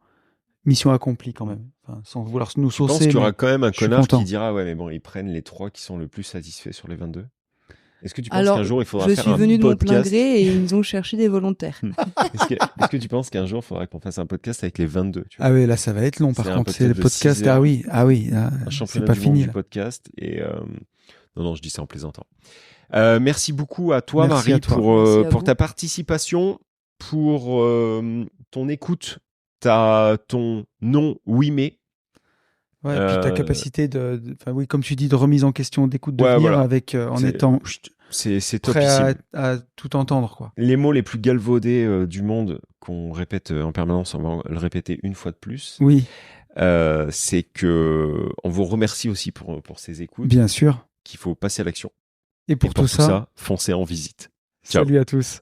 Speaker 2: mission accomplie quand même. Enfin, sans vouloir nous saucer.
Speaker 4: Je pense qu'il y aura quand même un connard qui dira ouais mais bon ils prennent les 3 qui sont le plus satisfaits sur les 22. Est-ce que tu penses qu'un jour il faudra faire un podcast?
Speaker 7: Je suis venu de mon plein gré et ils ont cherché des volontaires.
Speaker 4: Est-ce que tu penses qu'un jour il faudra qu'on fasse un podcast avec les 22 tu vois?
Speaker 2: Ah oui, là ça va être long par contre. C'est le podcast. Ah oui.
Speaker 4: Un championnat du monde du podcast. Et non, je dis ça en plaisantant. Merci beaucoup à toi, Marie, pour ta participation, pour ton écoute, ton non, oui, mais.
Speaker 2: Ouais, et puis ta capacité comme tu dis, de remise en question, d'écoute, de venir voilà. Avec, en étant
Speaker 4: c'est
Speaker 2: prêt à tout entendre, quoi.
Speaker 4: Les mots les plus galvaudés du monde qu'on répète en permanence, on va le répéter une fois de plus.
Speaker 2: Oui.
Speaker 4: C'est que on vous remercie aussi pour ces écoutes.
Speaker 2: Bien sûr.
Speaker 4: Qu'il faut passer à l'action.
Speaker 2: Et pour tout ça,
Speaker 4: foncez en visite. Ciao.
Speaker 2: Salut à tous.